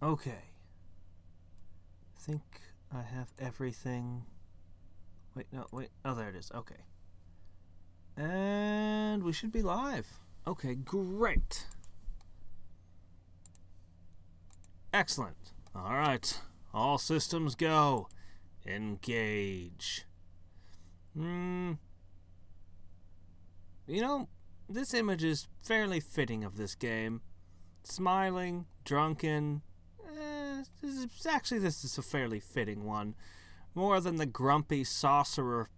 Okay. I think I have everything. Wait, no, wait. Oh, there it is. Okay. And we should be live. Okay, great. Excellent. All right. All systems go. Engage. You know, this image is fairly fitting of this game. Smiling, drunken. This is a fairly fitting one. More than the grumpy sorcerer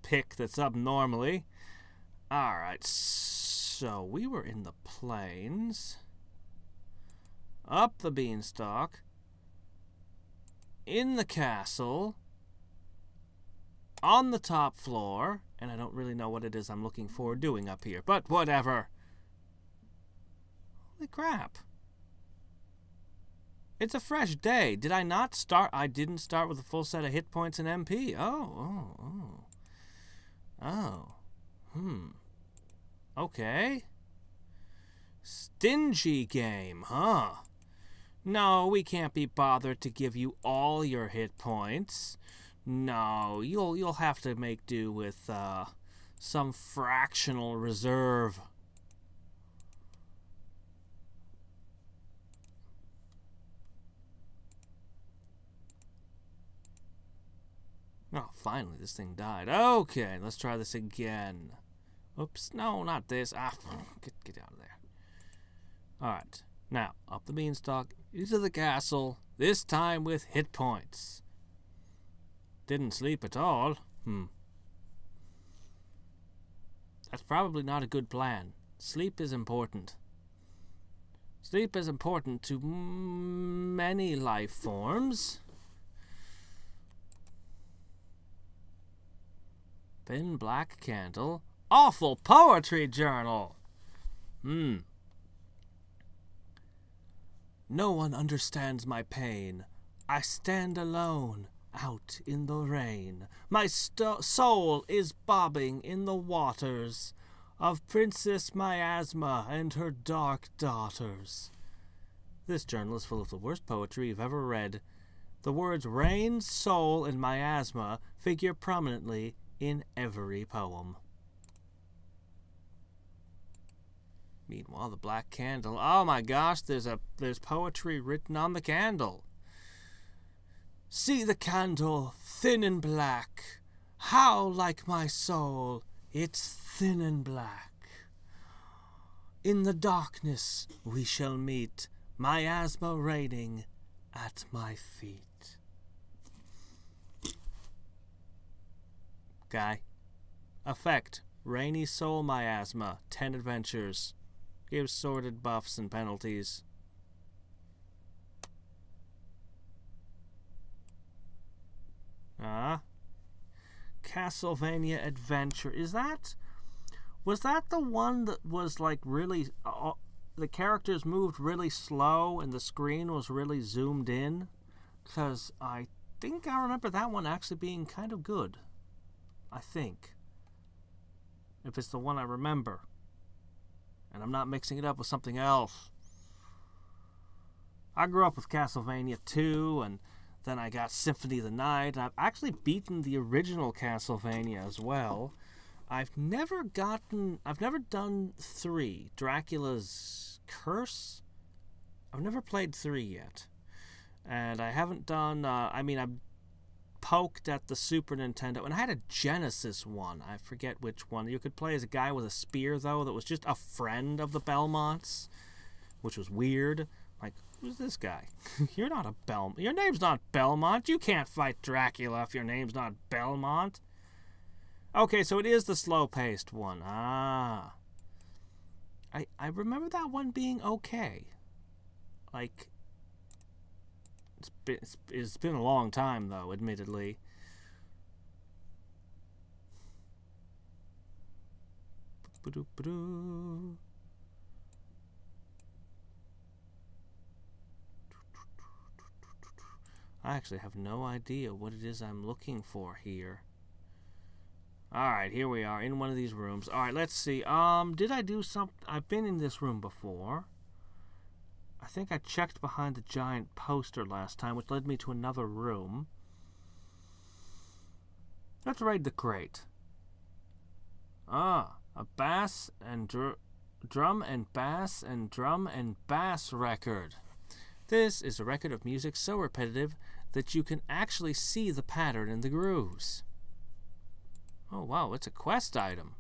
pick that's up normally. Alright, so we were in the plains. Up the beanstalk. In the castle. On the top floor. And I don't really know what it is I'm looking for doing up here, but whatever. Holy crap. It's a fresh day. Did I not start? I didn't start with a full set of hit points and MP. Oh. Okay. Stingy game, huh? No, we can't be bothered to give you all your hit points. No, you'll have to make do with some fractional reserve. Oh, finally this thing died. Okay, let's try this again. Oops, no, not this. Get out of there. Alright, now, up the beanstalk, into the castle, this time with hit points. Didn't sleep at all. That's probably not a good plan. Sleep is important. Sleep is important to many life forms. Thin black candle. Awful poetry journal. No one understands my pain. I stand alone out in the rain. My soul is bobbing in the waters of Princess Miasma and her dark daughters. This journal is full of the worst poetry you've ever read. The words rain, soul, and miasma figure prominently in every poem. Meanwhile, the black candle. Oh my gosh, there's poetry written on the candle. See the candle, thin and black. How like my soul, it's thin and black. In the darkness we shall meet, miasma reigning at my feet. Guy. Effect. Rainy soul miasma. 10 adventures. Gives sorted buffs and penalties. Castlevania Adventure. Was that the one that was like really, the characters moved really slow and the screen was really zoomed in? Because I think I remember that one actually being kind of good. I think. If it's the one I remember. And I'm not mixing it up with something else. I grew up with Castlevania 2, and then I got Symphony of the Night. I've actually beaten the original Castlevania as well. I've never done 3, Dracula's Curse. I've never played 3 yet. And I haven't done, I've poked at the Super Nintendo, and I had a Genesis one. I forget which one. You could play as a guy with a spear, though, that was just a friend of the Belmonts, which was weird. Like, who's this guy? You're not a Belmont. Your name's not Belmont. You can't fight Dracula if your name's not Belmont. Okay, so it is the slow-paced one. I remember that one being okay. Like, it's been a long time, though, admittedly. I actually have no idea what it is I'm looking for here. Alright, here we are in one of these rooms. Alright, let's see. Did I do something? I've been in this room before. I think I checked behind the giant poster last time, which led me to another room. Let's raid the crate. Ah, a bass and drum and bass and drum and bass record. This is a record of music so repetitive that you can actually see the pattern in the grooves. Oh wow, it's a quest item.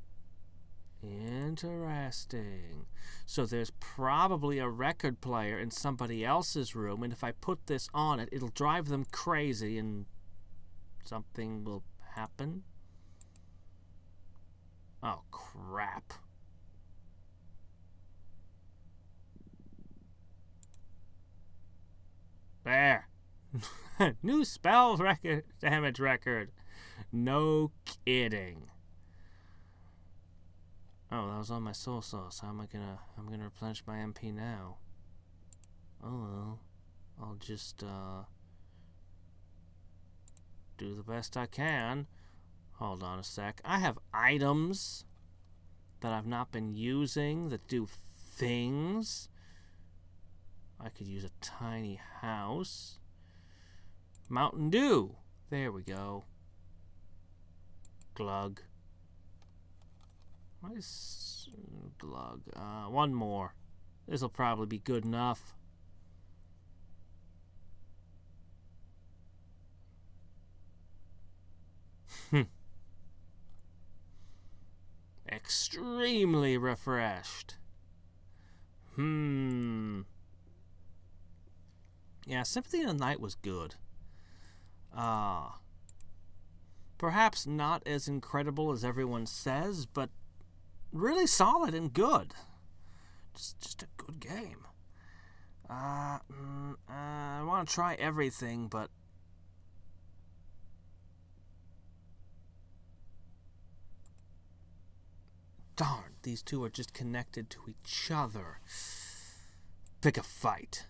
Interesting. So there's probably a record player in somebody else's room, and if I put this on it, it'll drive them crazy and something will happen. Oh, crap. There. New spell record, damage record. No kidding. Oh, that was on my soul sauce. How am I gonna... I'm gonna replenish my MP now. Oh well. I'll just, do the best I can. Hold on a sec. I have items that I've not been using that do things. I could use a tiny house. Mountain Dew. There we go. Glug. Nice glug. One more. This'll probably be good enough. Extremely refreshed. Yeah, Symphony of the Night was good. Perhaps not as incredible as everyone says, but really solid and good. Just a good game. I want to try everything, but darn, these two are just connected to each other. Pick a fight.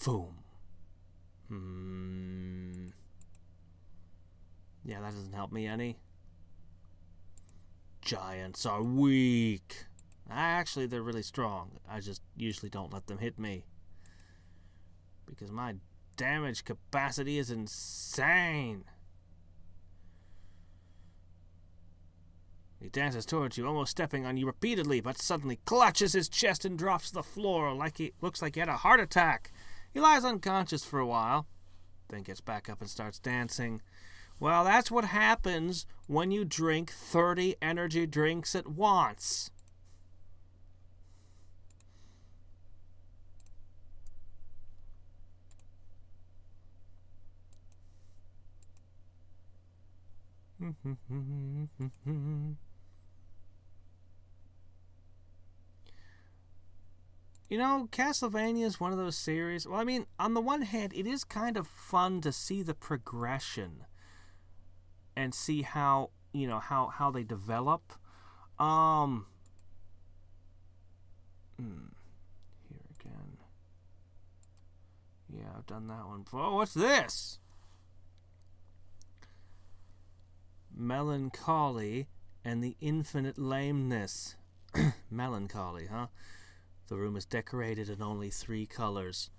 Boom. Yeah, that doesn't help me any. Giants are weak. Actually, they're really strong. I just usually don't let them hit me, because my damage capacity is insane. He dances towards you, almost stepping on you repeatedly, but suddenly clutches his chest and drops to the floor like he looks like he had a heart attack. He lies unconscious for a while, then gets back up and starts dancing. Well, that's what happens when you drink 30 energy drinks at once. You know, Castlevania is one of those series... Well, I mean, on the one hand, it is kind of fun to see the progression and see how, you know, how they develop. Here again. Yeah, I've done that one before. Oh, what's this? Melancholy and the Infinite Lameness. Melancholy, huh? The room is decorated in only 3 colors.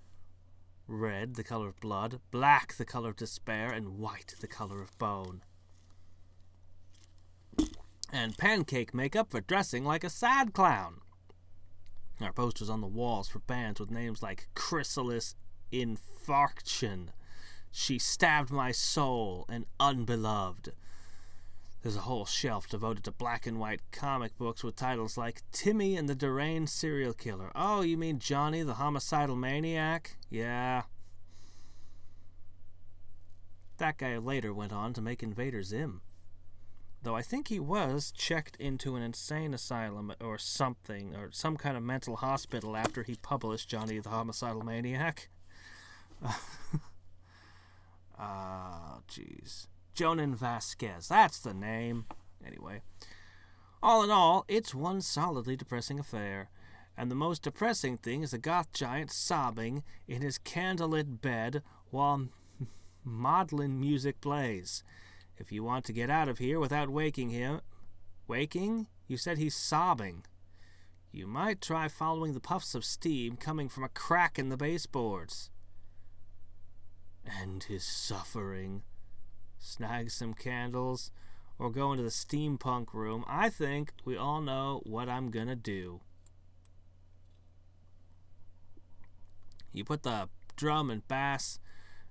Red, the color of blood, black, the color of despair, and white, the color of bone. And pancake makeup for dressing like a sad clown. There are posters on the walls for bands with names like Chrysalis Infarction, She Stabbed My Soul, and Unbeloved. There's a whole shelf devoted to black and white comic books with titles like Timmy and the Deranged Serial Killer. Oh, you mean Johnny the Homicidal Maniac? Yeah. That guy later went on to make Invader Zim. Though I think he was checked into an insane asylum or something, or some kind of mental hospital after he published Johnny the Homicidal Maniac. Jeez. Jonan Vasquez, that's the name. Anyway, all in all, it's one solidly depressing affair. And the most depressing thing is a goth giant sobbing in his candlelit bed while maudlin music plays. If you want to get out of here without waking him... Waking? You said he's sobbing. You might try following the puffs of steam coming from a crack in the baseboards. End his suffering. Snag some candles, or go into the steampunk room. I think we all know what I'm gonna do. You put the drum and bass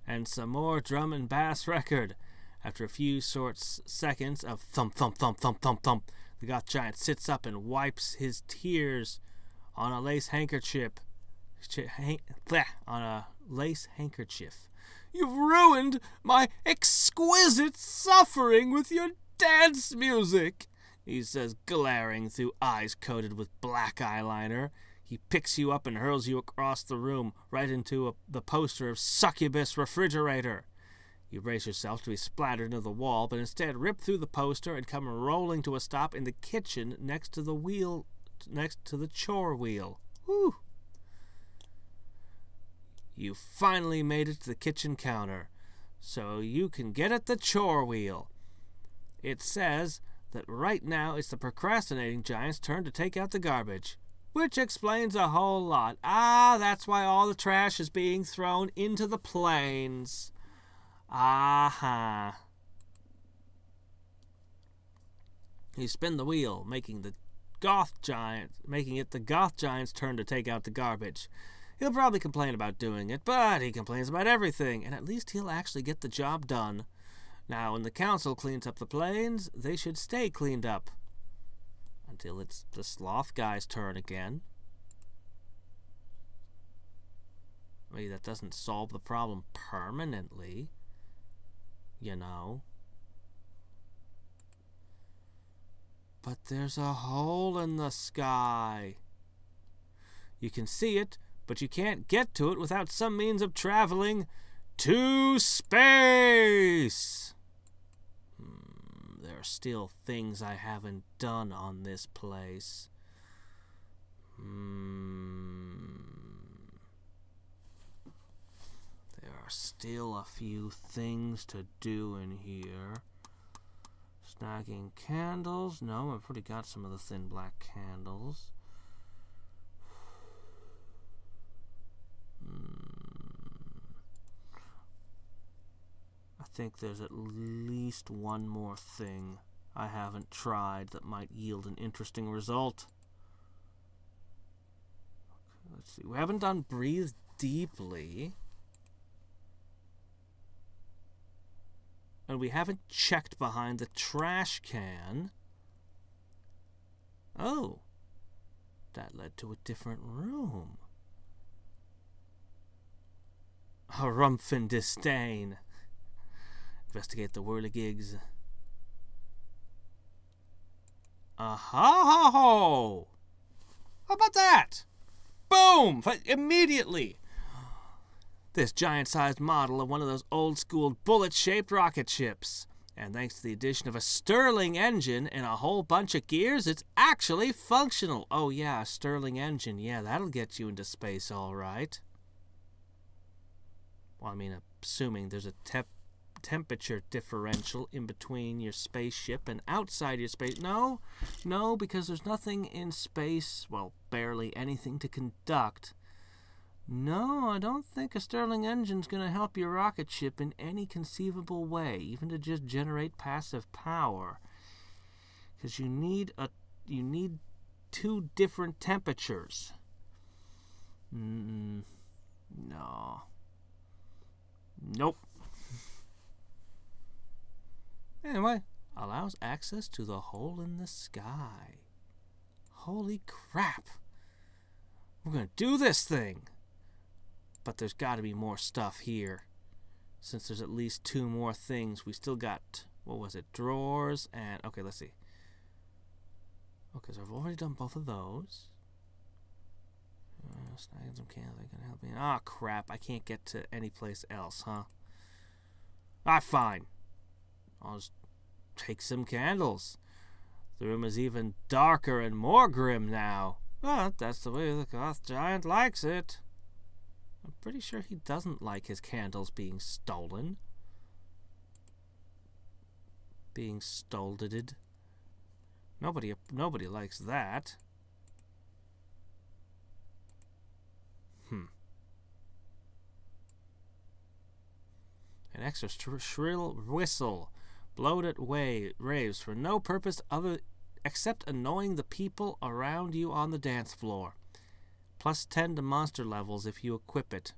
and some more drum and bass record. After a few short seconds of thump, thump, thump, thump, thump, thump, the goth giant sits up and wipes his tears on a lace handkerchief. On a lace handkerchief. You've ruined my exquisite suffering with your dance music, he says, glaring through eyes coated with black eyeliner. He picks you up and hurls you across the room, right into the poster of Succubus Refrigerator. You brace yourself to be splattered into the wall, but instead rip through the poster and come rolling to a stop in the kitchen next to the chore wheel. Whew. You finally made it to the kitchen counter, so you can get at the chore wheel. It says that right now it's the procrastinating giant's turn to take out the garbage, which explains a whole lot. Ah, that's why all the trash is being thrown into the plains. Aha. You spin the wheel, making it the goth giant's turn to take out the garbage. He'll probably complain about doing it, but he complains about everything, and at least he'll actually get the job done. Now, when the council cleans up the plains, they should stay cleaned up. Until it's the sloth guy's turn again. Maybe that doesn't solve the problem permanently. You know. But there's a hole in the sky. You can see it, but you can't get to it without some means of traveling to space. There are still things I haven't done on this place. There are still a few things to do in here. Snagging candles. No, I've already got some of the thin black candles. I think there's at least one more thing I haven't tried that might yield an interesting result. Okay, let's see. We haven't done breathe deeply. And we haven't checked behind the trash can. Oh. That led to a different room. Harumph and disdain. Investigate the whirligigs. Aha-ho! How about that? Boom! Immediately! This giant-sized model of one of those old-school bullet-shaped rocket ships. And thanks to the addition of a Stirling engine and a whole bunch of gears, it's actually functional. Oh yeah, a Stirling engine. Yeah, that'll get you into space all right. Well, I mean, assuming there's a temperature differential in between your spaceship and outside your space. No, because there's nothing in space, well, barely anything to conduct. No, I don't think a Stirling engine's going to help your rocket ship in any conceivable way, even to just generate passive power. Because you need two different temperatures. No. Nope. Anyway, allows access to the hole in the sky. Holy crap. We're going to do this thing. But there's got to be more stuff here. Since there's at least two more things. We still got, what was it, drawers and, okay, let's see. Okay, so I've already done both of those. Snagging some candles, they can help me. Ah, crap, I can't get to any place else, huh? Ah, fine. I'll just take some candles. The room is even darker and more grim now. But that's the way the goth giant likes it. I'm pretty sure he doesn't like his candles being stolen. Being stolded. Nobody likes that. An extra shrill whistle blowed at raves for no purpose other except annoying the people around you on the dance floor. +10 to monster levels if you equip it.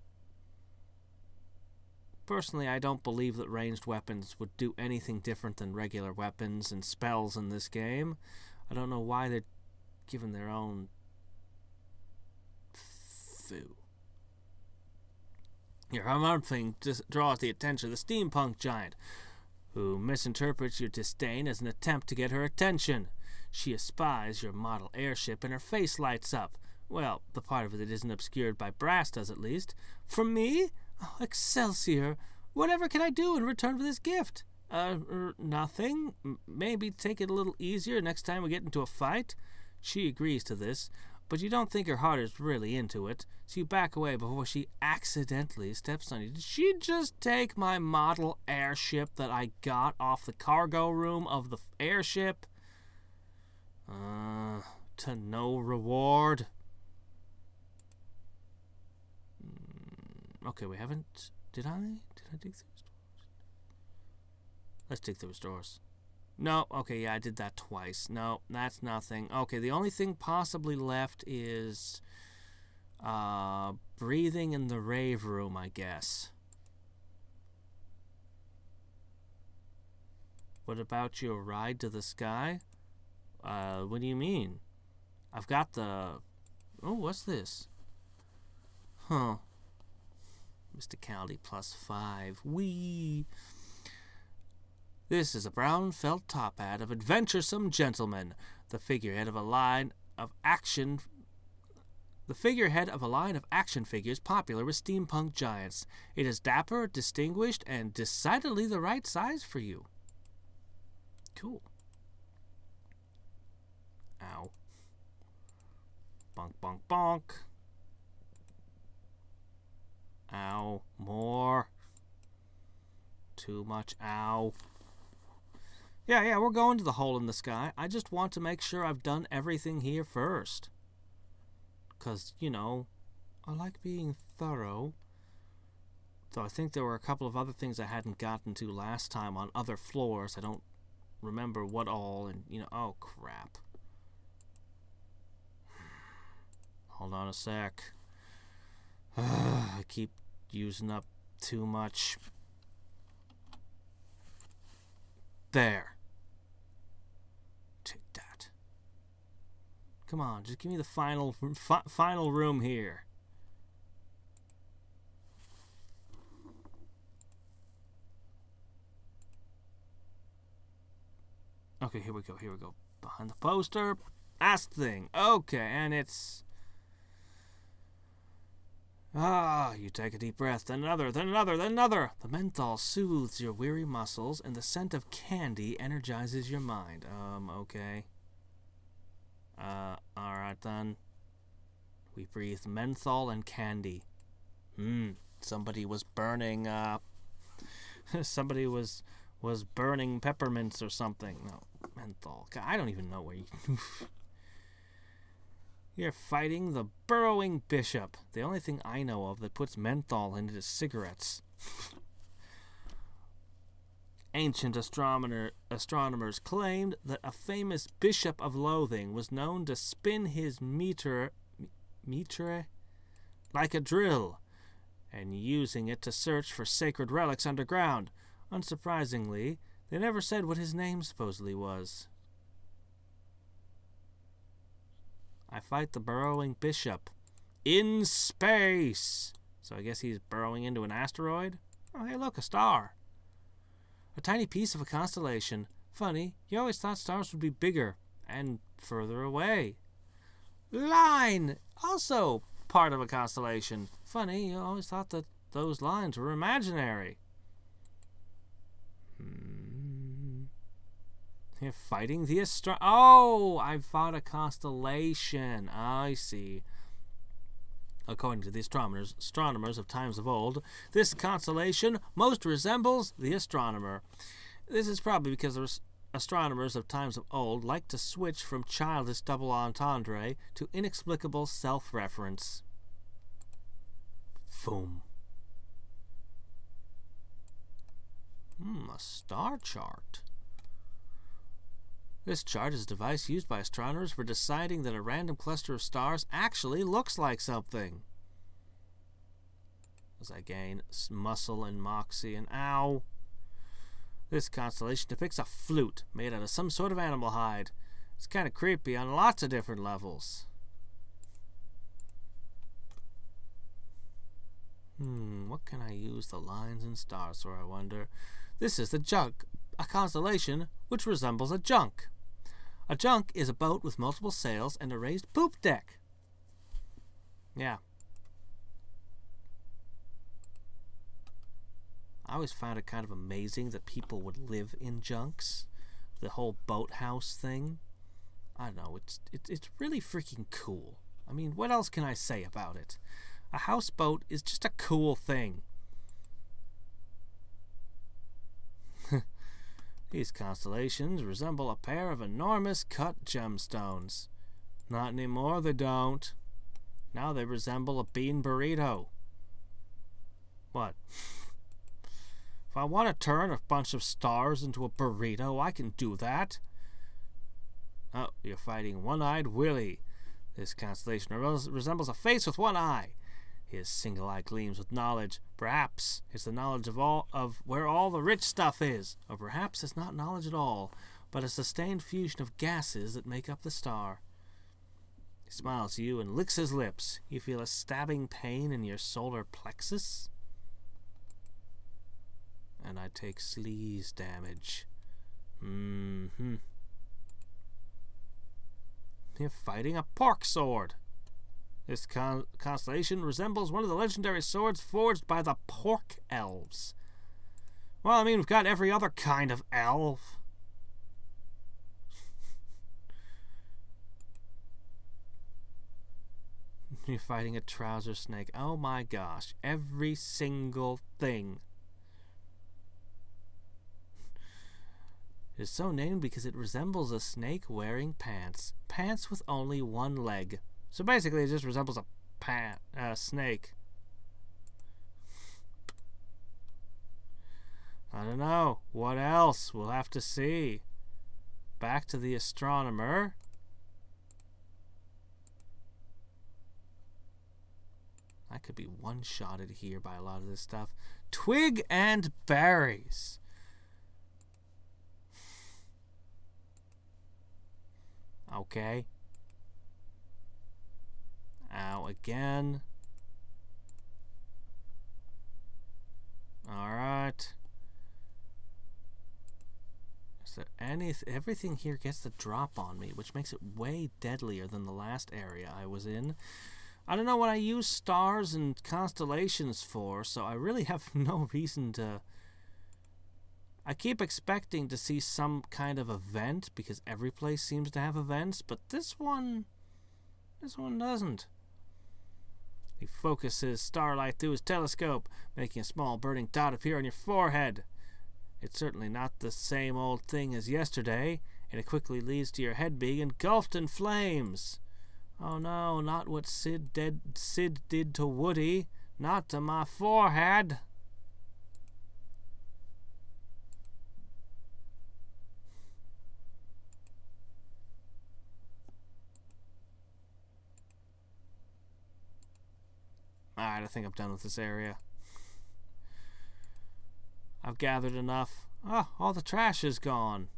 Personally, I don't believe that ranged weapons would do anything different than regular weapons and spells in this game. I don't know why they're given their own foo. Your unarmed thing draws the attention of the steampunk giant, who misinterprets your disdain as an attempt to get her attention. She espies your model airship and her face lights up. Well, the part of it that isn't obscured by brass does, at least. From me? Oh, Excelsior! Whatever can I do in return for this gift? Nothing. Maybe take it a little easier next time we get into a fight? She agrees to this, but you don't think her heart is really into it, so you back away before she accidentally steps on you. Did she just take my model airship that I got off the cargo room of the airship? To no reward. Okay, we haven't... Did I dig through doors? Let's dig through doors. No, okay, yeah, I did that twice. No, that's nothing. Okay, the only thing possibly left is... breathing in the rave room, I guess. What about your ride to the sky? What do you mean? I've got the... Oh, what's this? Huh. Mysticality +5. Whee! This is a brown felt top hat of adventuresome gentleman, the figurehead of a line of action... The figurehead of a line of action figures popular with steampunk giants. It is dapper, distinguished, and decidedly the right size for you. Cool. Ow. Bonk, bonk, bonk. Ow. More. Too much ow. Yeah, we're going to the hole in the sky. I just want to make sure I've done everything here first. Because, you know, I like being thorough. Though I think there were a couple of other things I hadn't gotten to last time on other floors. I don't remember what all, and, you know, oh, crap. Hold on a sec. I keep using up too much. There. Take that. Come on, just give me the final room here. Okay, here we go. Behind the poster. Last thing. Okay, and it's... you take a deep breath, then another, then another, then another. The menthol soothes your weary muscles, and the scent of candy energizes your mind. Okay. Alright then. We breathe menthol and candy. Somebody was burning, somebody was burning peppermints or something. No, menthol. God, I don't even know where you... You're fighting the burrowing bishop. The only thing I know of that puts menthol into cigarettes. Ancient astronomers claimed that a famous bishop of Loathing was known to spin his mitre like a drill, and using it to search for sacred relics underground. Unsurprisingly, they never said what his name supposedly was. I fight the burrowing bishop in space. So I guess he's burrowing into an asteroid? Oh, hey, look, a star. A tiny piece of a constellation. Funny, you always thought stars would be bigger and further away. Line! Also part of a constellation. Funny, you always thought that those lines were imaginary. You're fighting the Oh, I fought a constellation. I see. According to the astronomers of times of old, this constellation most resembles the astronomer. This is probably because astronomers of times of old liked to switch from childish double entendre to inexplicable self-reference. Boom. A star chart. This chart is a device used by astronomers for deciding that a random cluster of stars actually looks like something. As I gain muscle and moxie and ow. This constellation depicts a flute made out of some sort of animal hide. It's kind of creepy on lots of different levels. What can I use the lines and stars for, I wonder? This is the junk, a constellation which resembles a junk. A junk is a boat with multiple sails and a raised poop deck. Yeah. I always found it kind of amazing that people would live in junks. The whole boathouse thing. I don't know, it's really freaking cool. I mean, what else can I say about it? A houseboat is just a cool thing. These constellations resemble a pair of enormous cut gemstones. Not anymore, they don't. Now they resemble a bean burrito. What? If I want to turn a bunch of stars into a burrito, I can do that. Oh, you're fighting One-Eyed Willie. This constellation resembles a face with one eye. His single eye gleams with knowledge. Perhaps it's the knowledge of where all the rich stuff is. Or perhaps it's not knowledge at all, but a sustained fusion of gases that make up the star. He smiles at you and licks his lips. You feel a stabbing pain in your solar plexus. And I take sleaze damage. You're fighting a pork sword. This constellation resembles one of the legendary swords forged by the pork elves. Well, I mean, we've got every other kind of elf. You're fighting a trouser snake. Oh my gosh. Every single thing. It is so named because it resembles a snake wearing pants. Pants with only one leg. So basically it just resembles a snake. I don't know. What else? We'll have to see. Back to the astronomer. I could be one-shotted here by a lot of this stuff. Twig and berries. Okay. Ow, again. Alright. Is there everything here gets the drop on me, which makes it way deadlier than the last area I was in. I don't know what I use stars and constellations for, so I really have no reason to... I keep expecting to see some kind of event, because every place seems to have events, but this one doesn't. He focuses starlight through his telescope, making a small burning dot appear on your forehead. It's certainly not the same old thing as yesterday, and it quickly leads to your head being engulfed in flames. Oh no, not what Sid did to Woody, not to my forehead. Alright, I think I'm done with this area. I've gathered enough. Oh, all the trash is gone.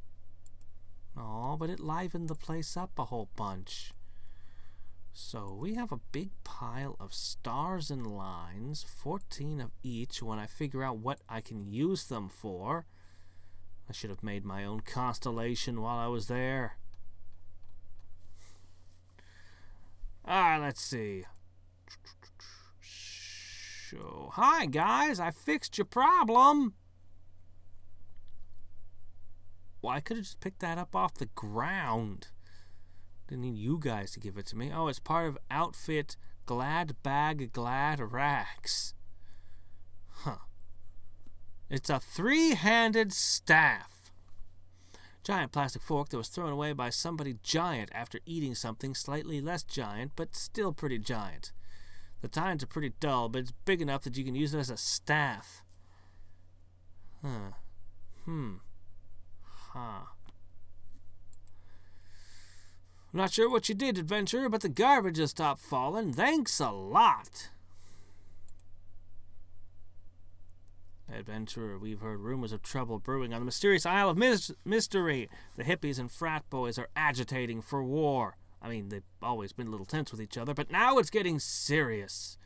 Oh, but it livened the place up a whole bunch. So we have a big pile of stars and lines, 14 of each when I figure out what I can use them for. I should have made my own constellation while I was there. Alright, let's see. So, hi guys, I fixed your problem. Well, I could have just picked that up off the ground. Didn't need you guys to give it to me. Oh, it's part of outfit Glad Bag Glad Racks. Huh. It's a 3-handed staff. Giant plastic fork that was thrown away by somebody giant after eating something slightly less giant, but still pretty giant. The tines are pretty dull, but it's big enough that you can use it as a staff. Huh. I'm not sure what you did, adventurer, but the garbage has stopped falling. Thanks a lot. Adventurer, we've heard rumors of trouble brewing on the mysterious Isle of Mystery. The hippies and frat boys are agitating for war. I mean, they've always been a little tense with each other, but now it's getting serious.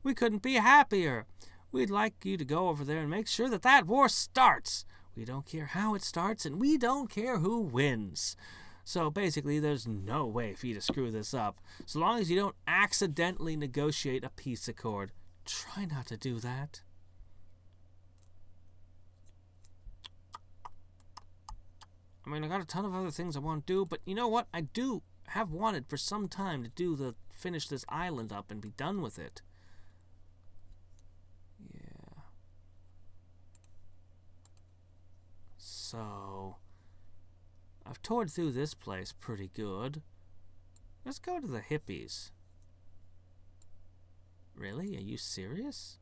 We couldn't be happier. We'd like you to go over there and make sure that that war starts. We don't care how it starts, and we don't care who wins. So basically, there's no way for you to screw this up, so long as you don't accidentally negotiate a peace accord. Try not to do that. I mean, I got a ton of other things I want to do, but you know what? I do have wanted for some time to finish this island up and be done with it. Yeah. So, I've toured through this place pretty good. Let's go to the hippies. Really? Are you serious?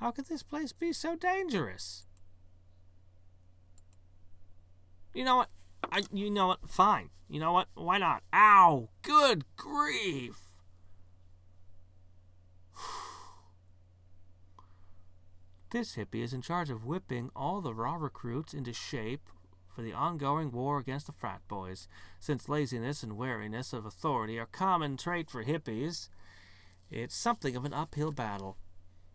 How could this place be so dangerous? You know what? You know what? Fine. You know what? Why not? Ow! Good grief! This hippie is in charge of whipping all the raw recruits into shape for the ongoing war against the frat boys. Since laziness and wariness of authority are common trait for hippies, it's something of an uphill battle.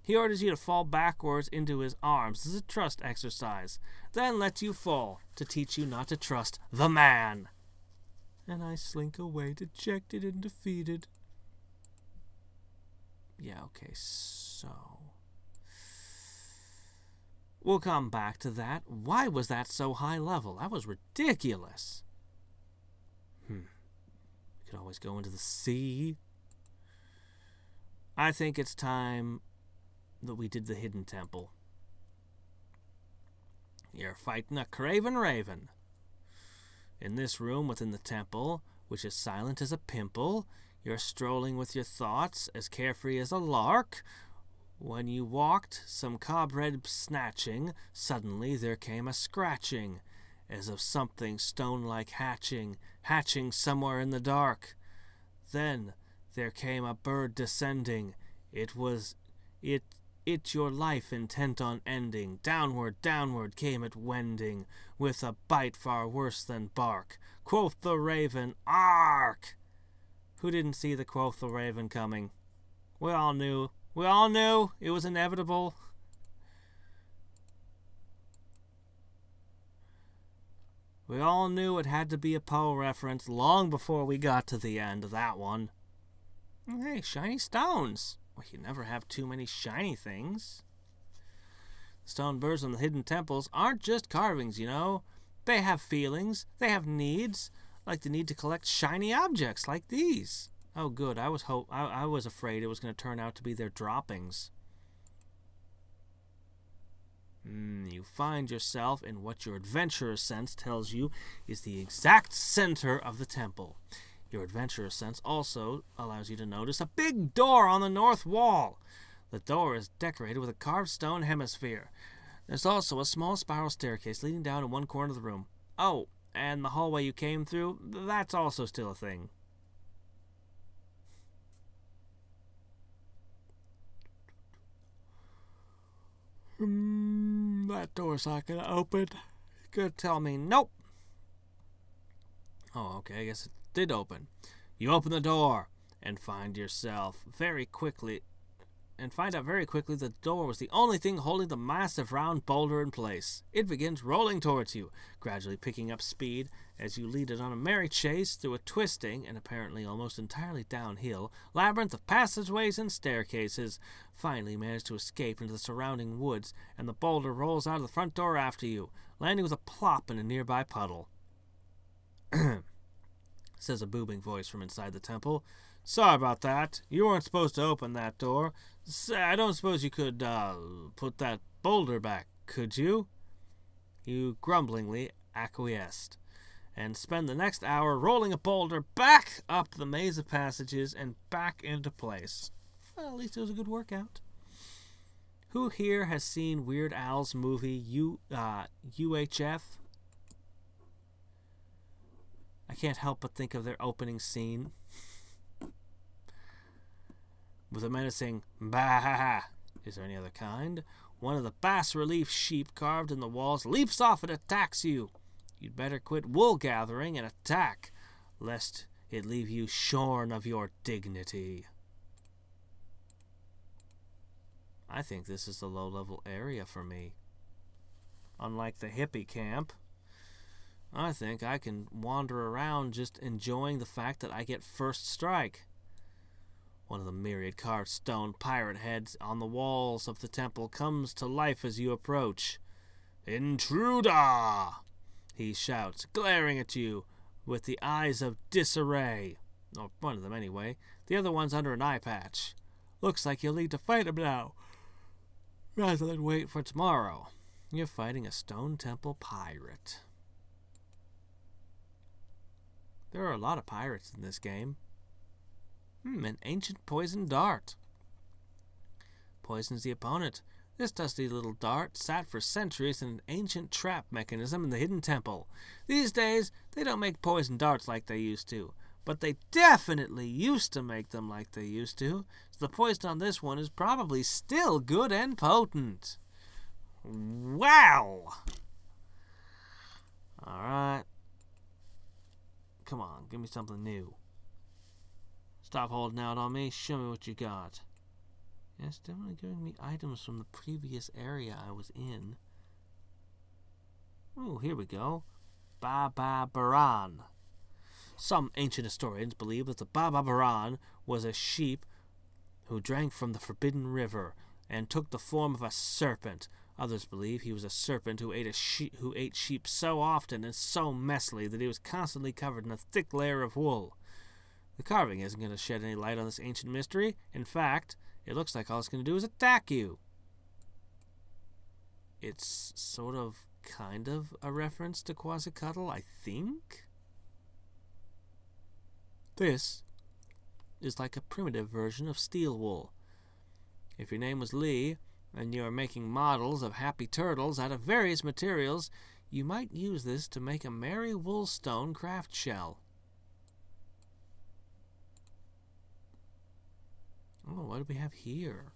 He orders you to fall backwards into his arms as a trust exercise, then lets you fall to teach you not to trust the man. And I slink away dejected and defeated. Yeah, okay, so... We'll come back to that. Why was that so high level? That was ridiculous. You could always go into the sea. I think it's time that we did the hidden temple. You're fighting a craven raven. In this room within the temple, which is silent as a pimple, you're strolling with your thoughts, as carefree as a lark. When you walked, some cobweb snatching, suddenly there came a scratching, as of something stone-like hatching somewhere in the dark. Then there came a bird descending. It your life intent on ending. Downward, downward came it wending, with a bite far worse than bark. Quoth the raven, "Ark!" Who didn't see the quoth the raven coming? We all knew. We all knew it was inevitable. We all knew it had to be a Poe reference long before we got to the end of that one. Hey, shiny stones. Well, you never have too many shiny things. The stone birds in the hidden temples aren't just carvings, you know. They have feelings. They have needs, like the need to collect shiny objects like these. Oh, good. I was afraid it was going to turn out to be their droppings. You find yourself in what your adventurer sense tells you is the exact center of the temple. Your adventurer sense also allows you to notice a big door on the north wall. The door is decorated with a carved stone hemisphere. There's also a small spiral staircase leading down in one corner of the room. Oh, and the hallway you came through, that's also still a thing. That door's not gonna open. You could tell me nope. Oh, okay, I guess it did open. You open the door and find out very quickly the door was the only thing holding the massive round boulder in place. It begins rolling towards you, gradually picking up speed as you lead it on a merry chase through a twisting and apparently almost entirely downhill labyrinth of passageways and staircases. Finally manage to escape into the surrounding woods, and the boulder rolls out of the front door after you, landing with a plop in a nearby puddle. Says a booming voice from inside the temple. Sorry about that. You weren't supposed to open that door. I don't suppose you could put that boulder back, could you? You grumblingly acquiesced, and spend the next hour rolling a boulder back up the maze of passages and back into place. Well, at least it was a good workout. Who here has seen Weird Al's movie UHF? I can't help but think of their opening scene. With a menacing "Bah! Is there any other kind?" One of the bas-relief sheep carved in the walls leaps off and attacks you. You'd better quit wool gathering and attack, lest it leave you shorn of your dignity. I think this is the low-level area for me. Unlike the hippie camp, I think I can wander around just enjoying the fact that I get first strike. One of the myriad carved stone pirate heads on the walls of the temple comes to life as you approach. "Intruder!" he shouts, glaring at you with the eyes of disarray. Or one of them, anyway. The other one's under an eye patch. Looks like you'll need to fight him now, rather than wait for tomorrow. You're fighting a stone temple pirate. There are a lot of pirates in this game. An ancient poison dart. Poisons the opponent. This dusty little dart sat for centuries in an ancient trap mechanism in the hidden temple. These days, they don't make poison darts like they used to, but they definitely used to make them like they used to, so the poison on this one is probably still good and potent. Wow! Alright. Come on, give me something new. Stop holding out on me. Show me what you got. Yeah, it's definitely giving me items from the previous area I was in. Oh, here we go. Baba Baran. Some ancient historians believe that the Baba Baran was a sheep who drank from the Forbidden River and took the form of a serpent. Others believe he was a serpent who ate sheep so often and so messily that he was constantly covered in a thick layer of wool. The carving isn't going to shed any light on this ancient mystery. In fact, it looks like all it's going to do is attack you. It's sort of, kind of a reference to Quetzalcoatl, I think. This is like a primitive version of steel wool. If your name was Lee, and you are making models of happy turtles out of various materials, you might use this to make a merry wool stone craft shell. Oh, what do we have here?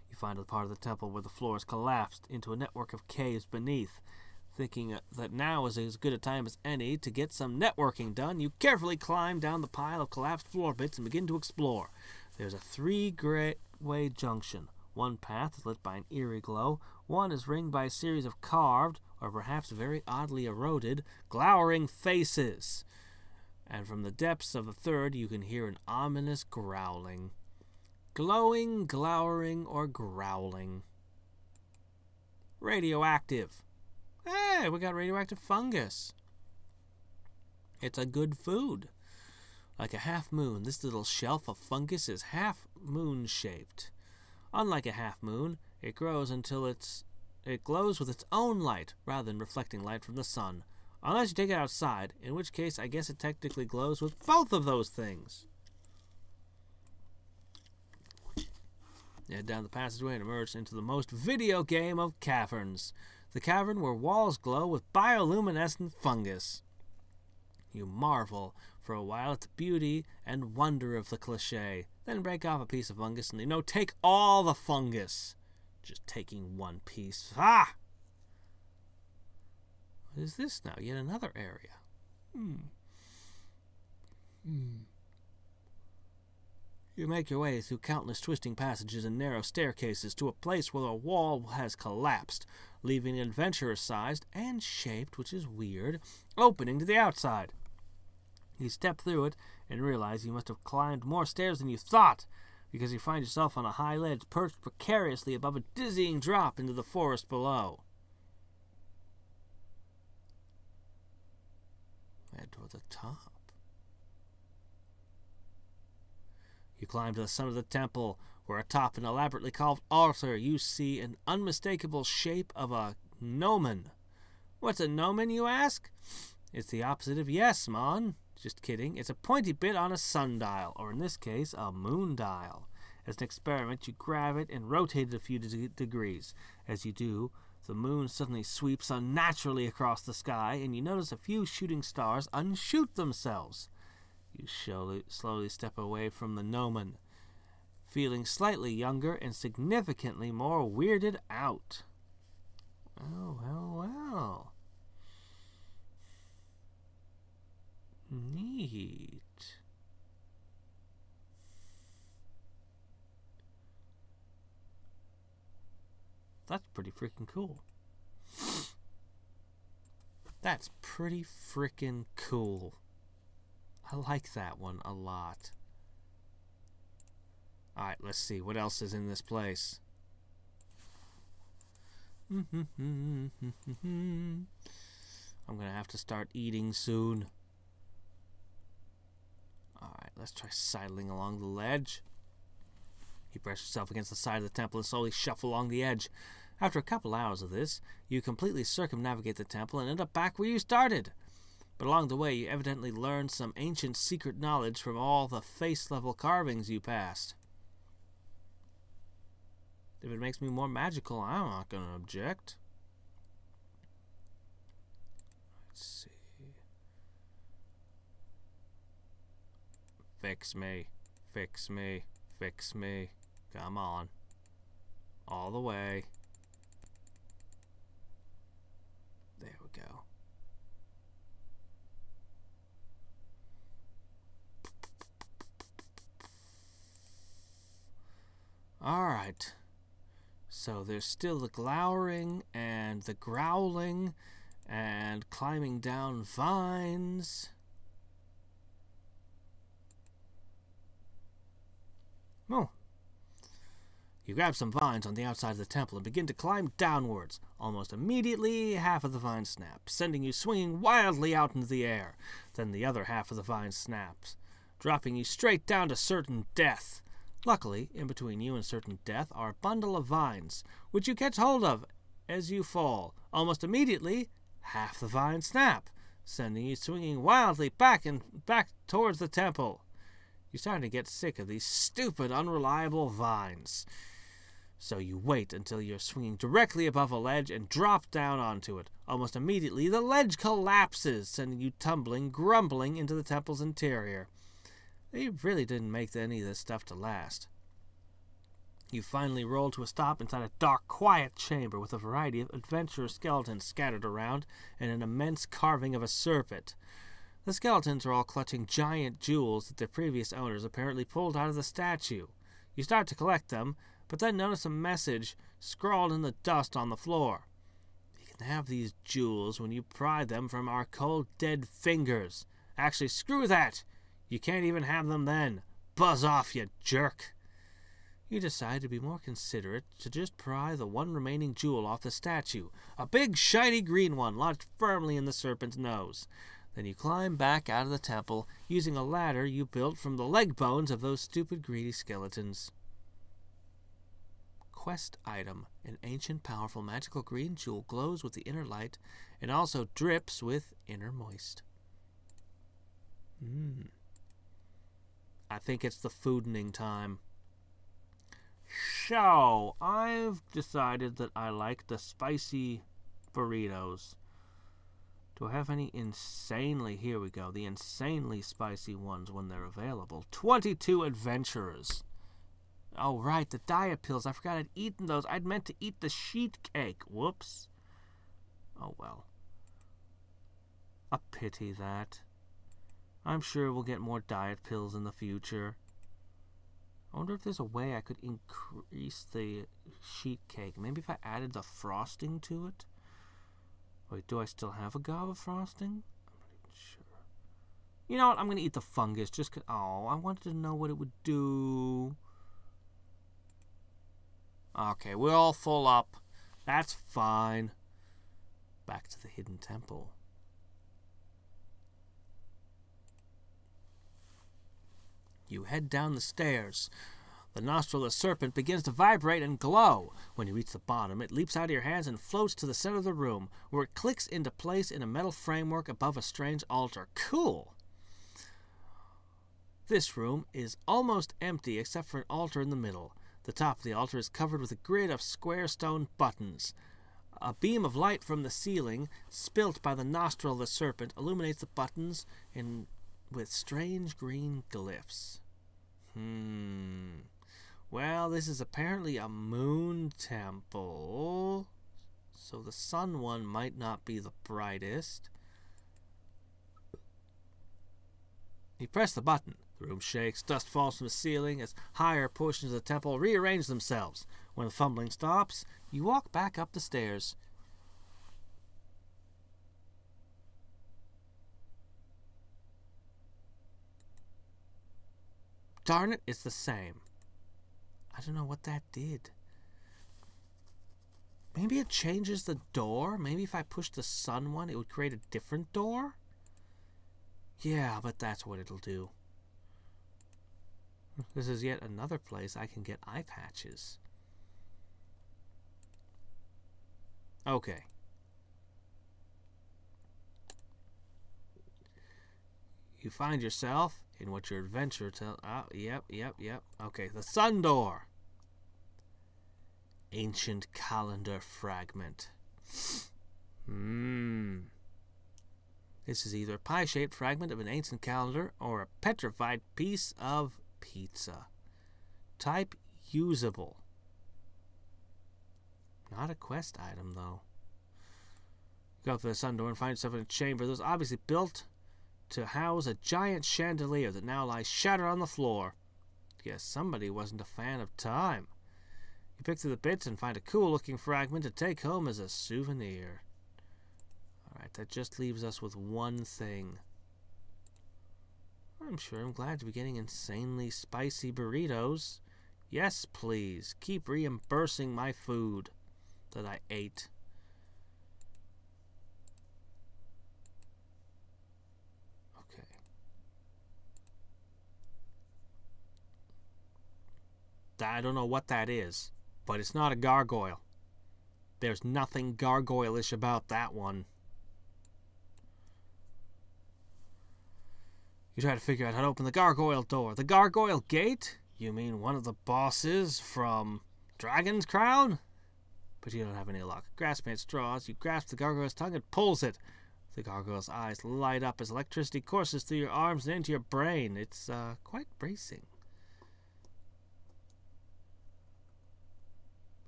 You find the part of the temple where the floor has collapsed into a network of caves beneath. Thinking that now is as good a time as any to get some networking done, you carefully climb down the pile of collapsed floor bits and begin to explore. There's a three-way junction. One path is lit by an eerie glow. One is ringed by a series of carved, or perhaps very oddly eroded, glowering faces. And from the depths of the third you can hear an ominous growling. Glowing, glowering, or growling. Radioactive. Hey, we got radioactive fungus. It's a good food. Like a half moon, this little shelf of fungus is half moon shaped. Unlike a half moon, it grows until it glows with its own light rather than reflecting light from the sun. Unless you take it outside, in which case I guess it technically glows with both of those things. You head down the passageway and emerge into the most video game of caverns. The cavern where walls glow with bioluminescent fungus. You marvel for a while at the beauty and wonder of the cliché, then break off a piece of fungus and take all the fungus. Just taking one piece. Ah! What is this now? Yet another area. You make your way through countless twisting passages and narrow staircases to a place where a wall has collapsed, leaving an adventurous-sized and shaped, which is weird, opening to the outside. You step through it and realize you must have climbed more stairs than you thought, because you find yourself on a high ledge perched precariously above a dizzying drop into the forest below. Head toward the top. You climb to the summit of the temple, where atop an elaborately carved altar you see an unmistakable shape of a gnomon. What's a gnomon, you ask? It's the opposite of yes, mon. Just kidding. It's a pointy bit on a sundial, or in this case, a moon dial. As an experiment, you grab it and rotate it a few degrees. As you do, the moon suddenly sweeps unnaturally across the sky, and you notice a few shooting stars unshoot themselves. You slowly step away from the gnomon, feeling slightly younger and significantly more weirded out. Oh, well. Neat. That's pretty freaking cool. That's pretty freaking cool. I like that one a lot. Alright, let's see. What else is in this place? I'm gonna have to start eating soon. Alright, let's try sidling along the ledge. You press yourself against the side of the temple and slowly shuffle along the edge. After a couple hours of this, you completely circumnavigate the temple and end up back where you started. But along the way, you evidently learned some ancient secret knowledge from all the face-level carvings you passed. If it makes me more magical, I'm not going to object. Let's see. Fix me. Fix me. Fix me. Come on. All the way. There we go. Alright. So there's still the glowering and the growling and climbing down vines. Oh. You grab some vines on the outside of the temple and begin to climb downwards. Almost immediately, half of the vine snaps, sending you swinging wildly out into the air. Then the other half of the vine snaps, dropping you straight down to certain death. Luckily, in between you and certain death are a bundle of vines, which you catch hold of as you fall. Almost immediately, half the vines snap, sending you swinging wildly back towards the temple. You're starting to get sick of these stupid, unreliable vines. So you wait until you're swinging directly above a ledge and drop down onto it. Almost immediately, the ledge collapses, sending you tumbling, grumbling into the temple's interior. They really didn't make any of this stuff to last. You finally roll to a stop inside a dark, quiet chamber with a variety of adventurous skeletons scattered around and an immense carving of a serpent. The skeletons are all clutching giant jewels that their previous owners apparently pulled out of the statue. You start to collect them, but then notice a message scrawled in the dust on the floor. You can have these jewels when you pry them from our cold, dead fingers. Actually, screw that! You can't even have them then. Buzz off, you jerk! You decide to be more considerate to just pry the one remaining jewel off the statue. A big, shiny green one lodged firmly in the serpent's nose. Then you climb back out of the temple, using a ladder you built from the leg bones of those stupid greedy skeletons. Quest item. An ancient, powerful, magical green jewel glows with the inner light and also drips with inner moist. I think it's the fooding time. So, I've decided that I like the spicy burritos. Do I have any insanely... Here we go. The insanely spicy ones when they're available. 22 adventurers. Oh, right. The diet pills. I forgot I'd eaten those. I'd meant to eat the sheet cake. Whoops. Oh, well. A pity that. I'm sure we'll get more diet pills in the future. I wonder if there's a way I could increase the sheet cake. Maybe if I added the frosting to it? Wait, do I still have a gob of frosting? I'm not even sure. You know what? I'm going to eat the fungus just because... Oh, I wanted to know what it would do. Okay, we're all full up. That's fine. Back to the hidden temple. You head down the stairs. The nostril of the serpent begins to vibrate and glow. When you reach the bottom, it leaps out of your hands and floats to the center of the room, where it clicks into place in a metal framework above a strange altar. Cool! This room is almost empty except for an altar in the middle. The top of the altar is covered with a grid of square stone buttons. A beam of light from the ceiling, spilt by the nostril of the serpent, illuminates the buttons with strange green glyphs. Well, this is apparently a moon temple, so the sun one might not be the brightest. You press the button. The room shakes, dust falls from the ceiling as higher portions of the temple rearrange themselves. When the fumbling stops, you walk back up the stairs. Darn it, it's the same. I don't know what that did. Maybe it changes the door? Maybe if I push the sun one, it would create a different door? Yeah, but that's what it'll do. This is yet another place I can get eye patches. Okay. You find yourself in what your adventure tells... Oh, yep. Okay, the sun door. Ancient calendar fragment. This is either a pie-shaped fragment of an ancient calendar or a petrified piece of pizza. Type usable. Not a quest item, though. You go through the sun door and find yourself in a chamber that was obviously built to house a giant chandelier that now lies shattered on the floor. Guess somebody wasn't a fan of time. You pick through the bits and find a cool-looking fragment to take home as a souvenir. Alright, that just leaves us with one thing. I'm sure I'm glad to be getting insanely spicy burritos. Yes, please. Keep reimbursing my food that I ate. Okay. I don't know what that is, but it's not a gargoyle. There's nothing gargoyle-ish about that one. You try to figure out how to open the gargoyle door. The gargoyle gate? You mean one of the bosses from Dragon's Crown? But you don't have any luck. Grasping at straws, you grasp the gargoyle's tongue and pulls it. The gargoyle's eyes light up as electricity courses through your arms and into your brain. It's quite bracing.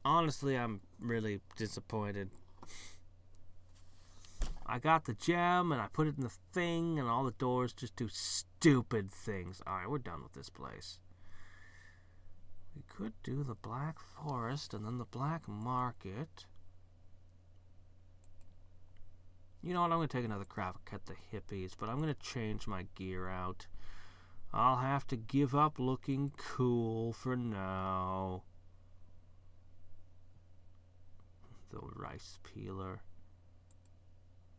Honestly, I'm really disappointed. I got the gem and I put it in the thing and all the doors just do stupid things. Alright, we're done with this place. We could do the Black Forest and then the Black Market. You know what, I'm going to take another crack at the hippies, but I'm going to change my gear out. I'll have to give up looking cool for now. The rice peeler.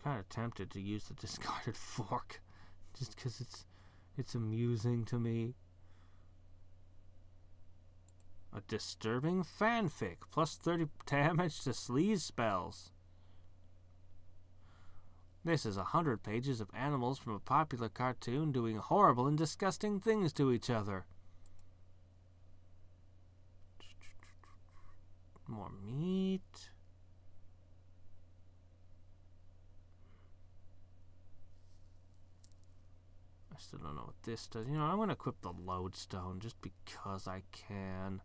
Kind of tempted to use the discarded fork just because it's amusing to me. A disturbing fanfic plus 30 damage to sleaze spells. This is 100 pages of animals from a popular cartoon doing horrible and disgusting things to each other. More meat. I still don't know what this does. You know, I'm going to equip the lodestone just because I can.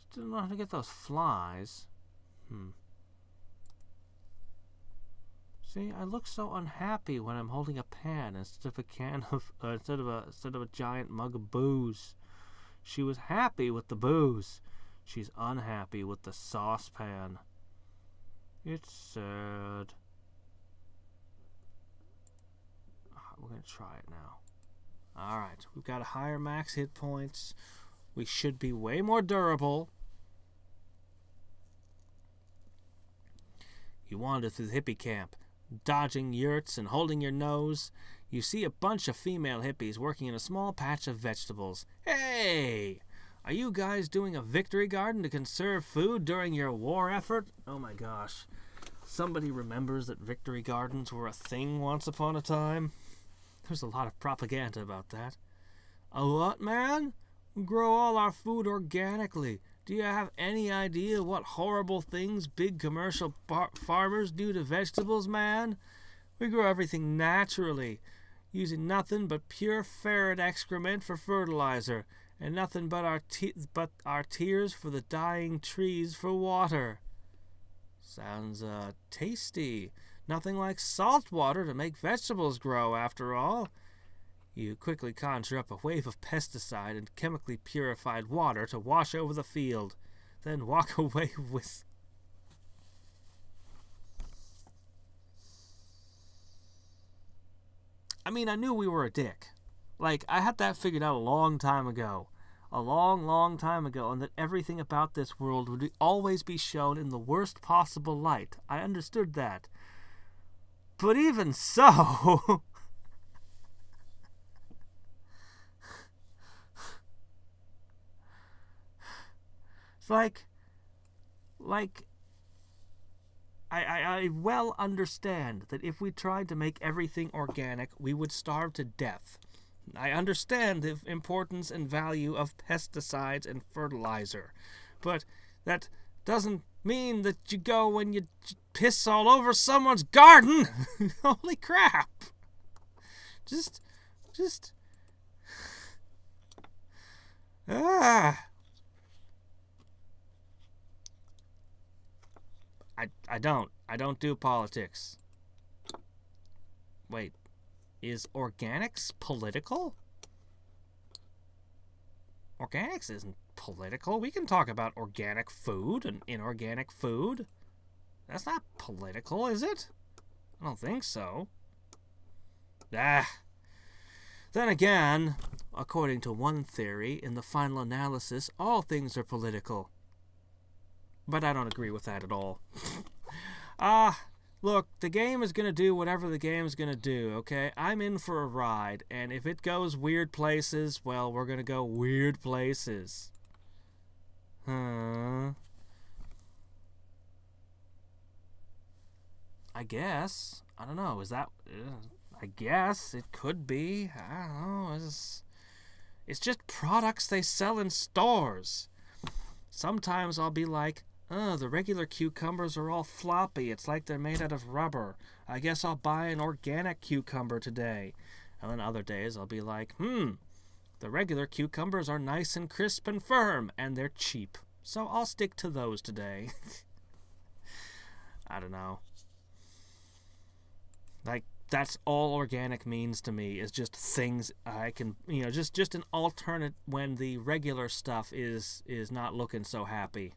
Still don't know how to get those flies. See, I look so unhappy when I'm holding a pan instead of a can of instead of a giant mug of booze. She was happy with the booze. She's unhappy with the saucepan. It's sad. We're going to try it now. Alright, we've got a higher max hit points. We should be way more durable. You wander through the hippie camp, dodging yurts and holding your nose. You see a bunch of female hippies working in a small patch of vegetables. Hey! Are you guys doing a victory garden to conserve food during your war effort? Oh my gosh. Somebody remembers that victory gardens were a thing once upon a time? There's a lot of propaganda about that. A what, man? We grow all our food organically. Do you have any idea what horrible things big commercial farmers do to vegetables, man? We grow everything naturally, using nothing but pure ferret excrement for fertilizer, and nothing but our tears for the dying trees for water. Sounds, tasty. Nothing like salt water to make vegetables grow, after all. You quickly conjure up a wave of pesticide and chemically purified water to wash over the field, then walk away with... I mean, I knew we were a dick. Like, I had that figured out a long time ago. A long, long time ago, and that everything about this world would always be shown in the worst possible light. I understood that. But even so... It's like, I well understand that if we tried to make everything organic, we would starve to death. I understand the importance and value of pesticides and fertilizer, but that doesn't mean that you go and you piss all over someone's garden. Holy crap. Just, I don't do politics. Wait, is organics political? Organics isn't political. We can talk about organic food and inorganic food. That's not political, is it? I don't think so. Then again, according to one theory, in the final analysis, all things are political. But I don't agree with that at all. Look, the game is going to do whatever the game is going to do, okay? I'm in for a ride, and if it goes weird places, well, we're going to go weird places. I guess. I don't know. Is that... I guess it could be. I don't know. It's just products they sell in stores. Sometimes I'll be like, the regular cucumbers are all floppy. It's like they're made out of rubber. I guess I'll buy an organic cucumber today. And then other days I'll be like, the regular cucumbers are nice and crisp and firm, and they're cheap. So I'll stick to those today. I don't know. Like, that's all organic means to me, is just things I can, just an alternate when the regular stuff is not looking so happy.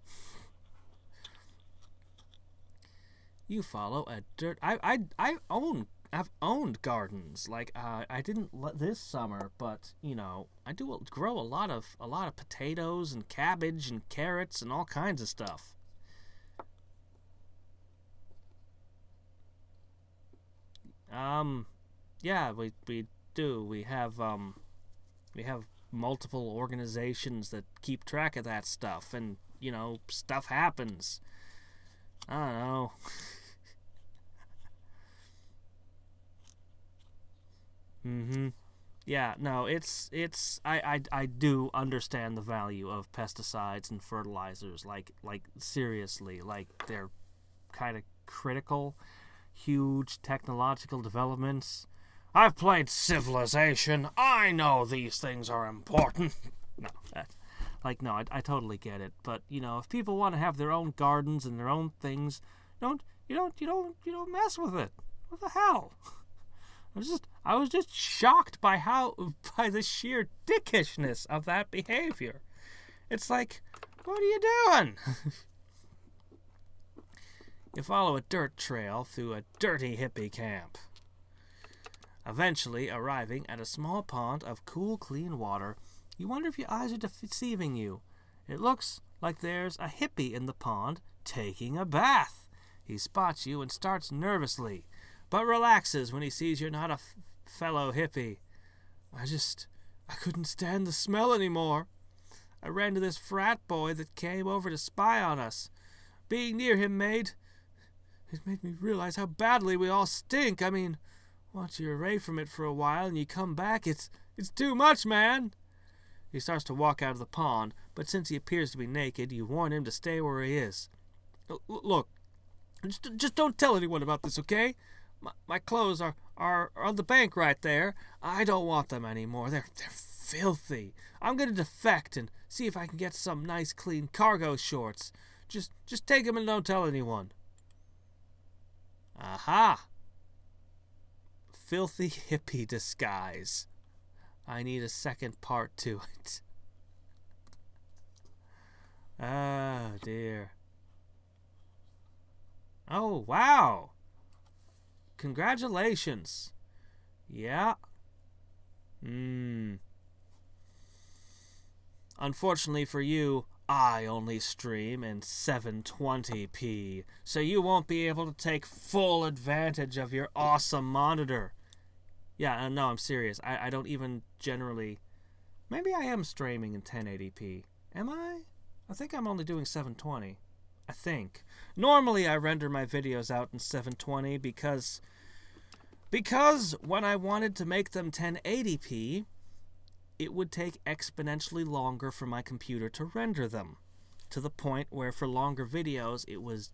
You follow a dirt... I've owned gardens. Like, I didn't this summer, but, I do grow a lot of potatoes and cabbage and carrots and all kinds of stuff. Yeah, we do. We have multiple organizations that keep track of that stuff, and, stuff happens. I don't know. Yeah, no, I do understand the value of pesticides and fertilizers, like seriously, like they're kind of critical, huge technological developments. I've played Civilization. I know these things are important. I totally get it. But, if people want to have their own gardens and their own things, you don't mess with it. What the hell? I was just shocked by the sheer dickishness of that behavior. It's like, what are you doing? You follow a dirt trail through a dirty hippie camp, eventually arriving at a small pond of cool, clean water. You wonder if your eyes are deceiving you. It looks like there's a hippie in the pond taking a bath. He spots you and starts nervously, but relaxes when he sees you're not a fellow hippie. I couldn't stand the smell anymore. I ran to this frat boy that came over to spy on us. Being near him it made me realize how badly we all stink. I mean, once you're away from it for a while and you come back, it's too much, man. He starts to walk out of the pond, but since he appears to be naked, you warn him to stay where he is. Look, just don't tell anyone about this, okay? My clothes are on the bank right there. I don't want them anymore. They're filthy. I'm going to defect and see if I can get some nice clean cargo shorts. Just take them and don't tell anyone. Aha! Filthy hippie disguise. I need a second part to it. Oh, dear. Oh, wow. Congratulations. Yeah. Unfortunately for you, I only stream in 720p, so you won't be able to take full advantage of your awesome monitor. Yeah, no, I'm serious. I don't even generally... Maybe I am streaming in 1080p. Am I? I think I'm only doing 720. I think. Normally I render my videos out in 720 because when I wanted to make them 1080p, it would take exponentially longer for my computer to render them, to the point where for longer videos it was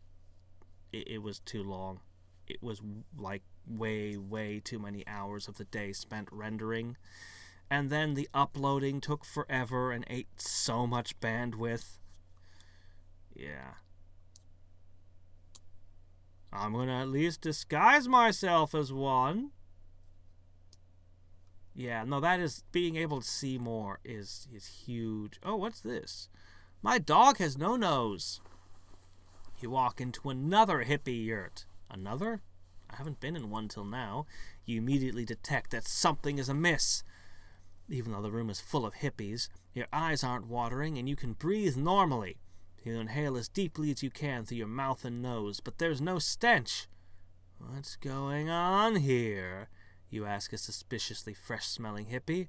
too long. It was like way too many hours of the day spent rendering, and then the uploading took forever and ate so much bandwidth. Yeah. I'm gonna at least disguise myself as one. Yeah, no, that is, being able to see more is huge. Oh, what's this? My dog has no nose. You walk into another hippie yurt. Another? I haven't been in one till now. You immediately detect that something is amiss. Even though the room is full of hippies, your eyes aren't watering and you can breathe normally. You inhale as deeply as you can through your mouth and nose, but there's no stench. What's going on here? You ask a suspiciously fresh-smelling hippie.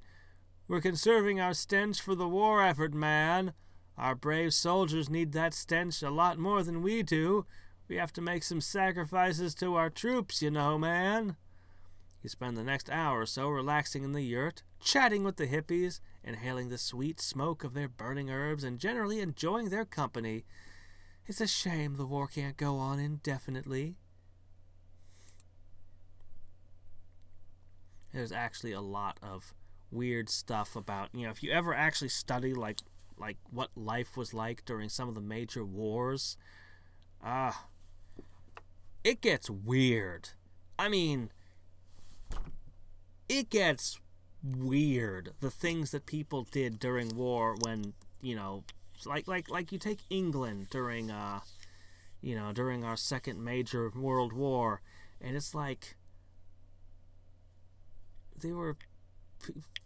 We're conserving our stench for the war effort, man. Our brave soldiers need that stench a lot more than we do. We have to make some sacrifices to our troops, you know, man. You spend the next hour or so relaxing in the yurt, chatting with the hippies, inhaling the sweet smoke of their burning herbs, and generally enjoying their company. It's a shame the war can't go on indefinitely. There's actually a lot of weird stuff about, if you ever actually study like what life was like during some of the major wars, it gets weird. I mean, it gets weird, the things that people did during war when, like you take England during during our second major world war, and it's like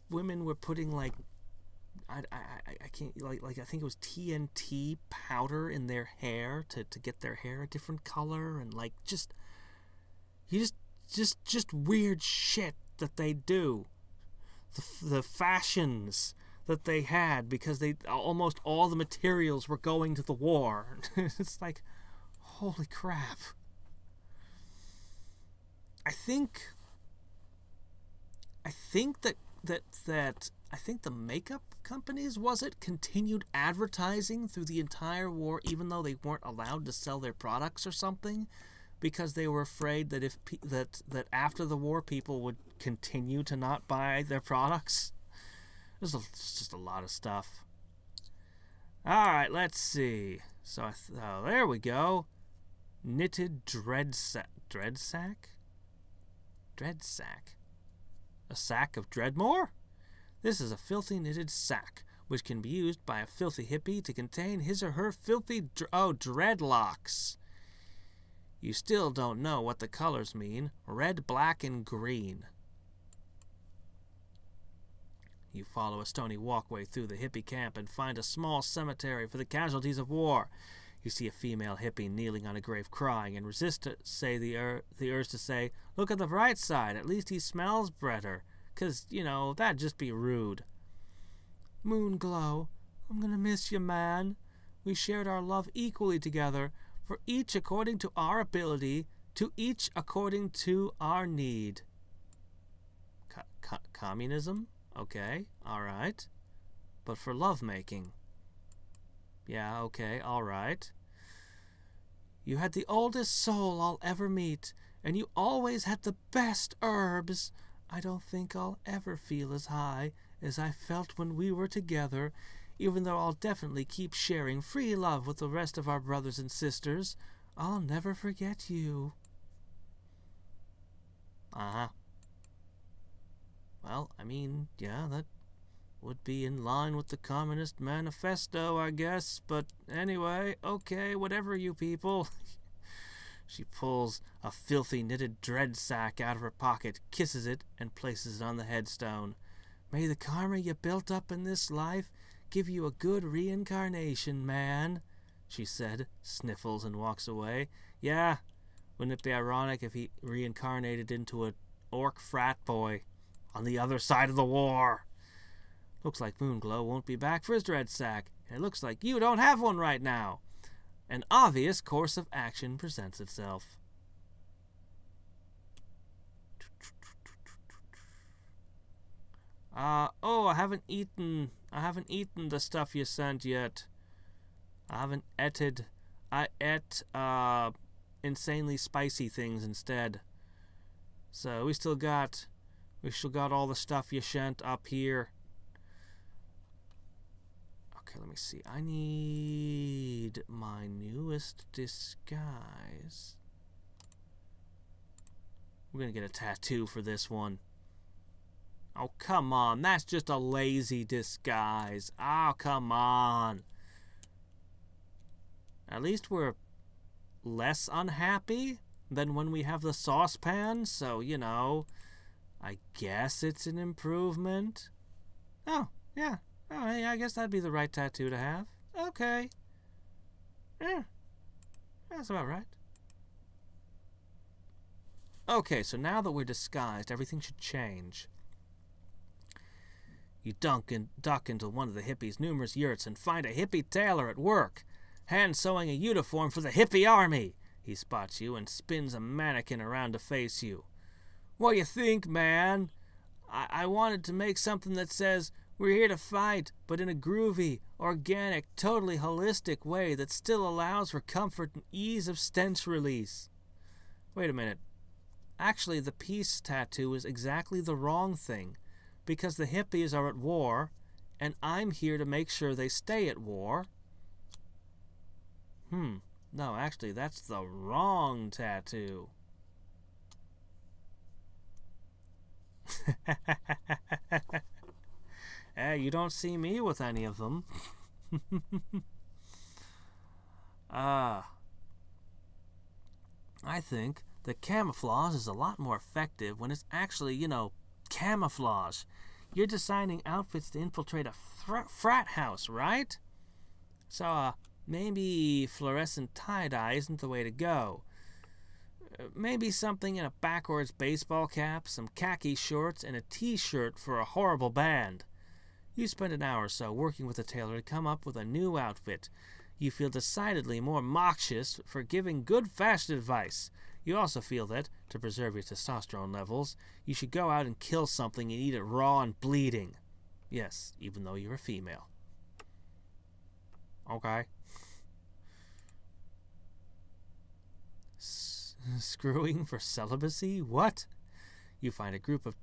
women were putting I can't, I think it was TNT powder in their hair to get their hair a different color, and just weird shit that they do. The fashions that they had, because almost all the materials were going to the war. It's like, holy crap. I think the makeup companies, continued advertising through the entire war, even though they weren't allowed to sell their products or something, because they were afraid that that after the war people would continue to not buy their products. There's just a lot of stuff. All right, let's see. So there we go. Knitted dread sack. A sack of Dreadmore? This is a filthy knitted sack, which can be used by a filthy hippie to contain his or her filthy dreadlocks. You still don't know what the colors mean. Red, black, and green. You follow a stony walkway through the hippie camp and find a small cemetery for the casualties of war. You see a female hippie kneeling on a grave crying, and resist to say the urge to say, "Look at the bright side, at least he smells better," 'cause, that'd just be rude. Moon glow. I'm gonna miss you, man. We shared our love equally together, for each according to our ability, to each according to our need. Communism? Okay, alright. But for lovemaking. Yeah, okay, alright. You had the oldest soul I'll ever meet, and you always had the best herbs. I don't think I'll ever feel as high as I felt when we were together, even though I'll definitely keep sharing free love with the rest of our brothers and sisters. I'll never forget you. Uh-huh. Well, I mean, yeah, that would be in line with the Communist Manifesto, I guess. But anyway, okay, whatever, you people. She pulls a filthy knitted dread sack out of her pocket, kisses it, and places it on the headstone. May the karma you built up in this life give you a good reincarnation, man, she said, sniffles and walks away. Yeah, wouldn't it be ironic if he reincarnated into an orc frat boy on the other side of the war? Looks like Moonglow won't be back for his dread sack, and it looks like you don't have one right now. An obvious course of action presents itself. Oh, I haven't eaten the stuff you sent yet. I haven't eated. I ate, insanely spicy things instead. So we still got all the stuff you sent up here. Okay, let me see. I need my newest disguise. We're gonna get a tattoo for this one. Oh, come on. That's just a lazy disguise. Oh, come on. At least we're less unhappy than when we have the saucepan, so, you know, I guess it's an improvement. Oh, yeah. Oh, yeah, I guess that'd be the right tattoo to have. Okay. Yeah. That's about right. Okay, so now that we're disguised, everything should change. You duck into one of the hippies' numerous yurts and find a hippie tailor at work, hand-sewing a uniform for the hippie army. He spots you and spins a mannequin around to face you. What do you think, man? I wanted to make something that says, we're here to fight, but in a groovy, organic, totally holistic way that still allows for comfort and ease of stench release. Wait a minute. Actually, the peace tattoo is exactly the wrong thing, because the hippies are at war, and I'm here to make sure they stay at war. No, actually, that's the wrong tattoo. You don't see me with any of them. I think that camouflage is a lot more effective when it's actually, you know, camouflage. You're designing outfits to infiltrate a frat house, right? So, maybe fluorescent tie-dye isn't the way to go. Maybe something in a backwards baseball cap, some khaki shorts, and a t-shirt for a horrible band. You spend an hour or so working with a tailor to come up with a new outfit. You feel decidedly more obnoxious for giving good fashion advice. You also feel that, to preserve your testosterone levels, you should go out and kill something and eat it raw and bleeding. Yes, even though you're a female. Okay. Screwing for celibacy? What? You find a group of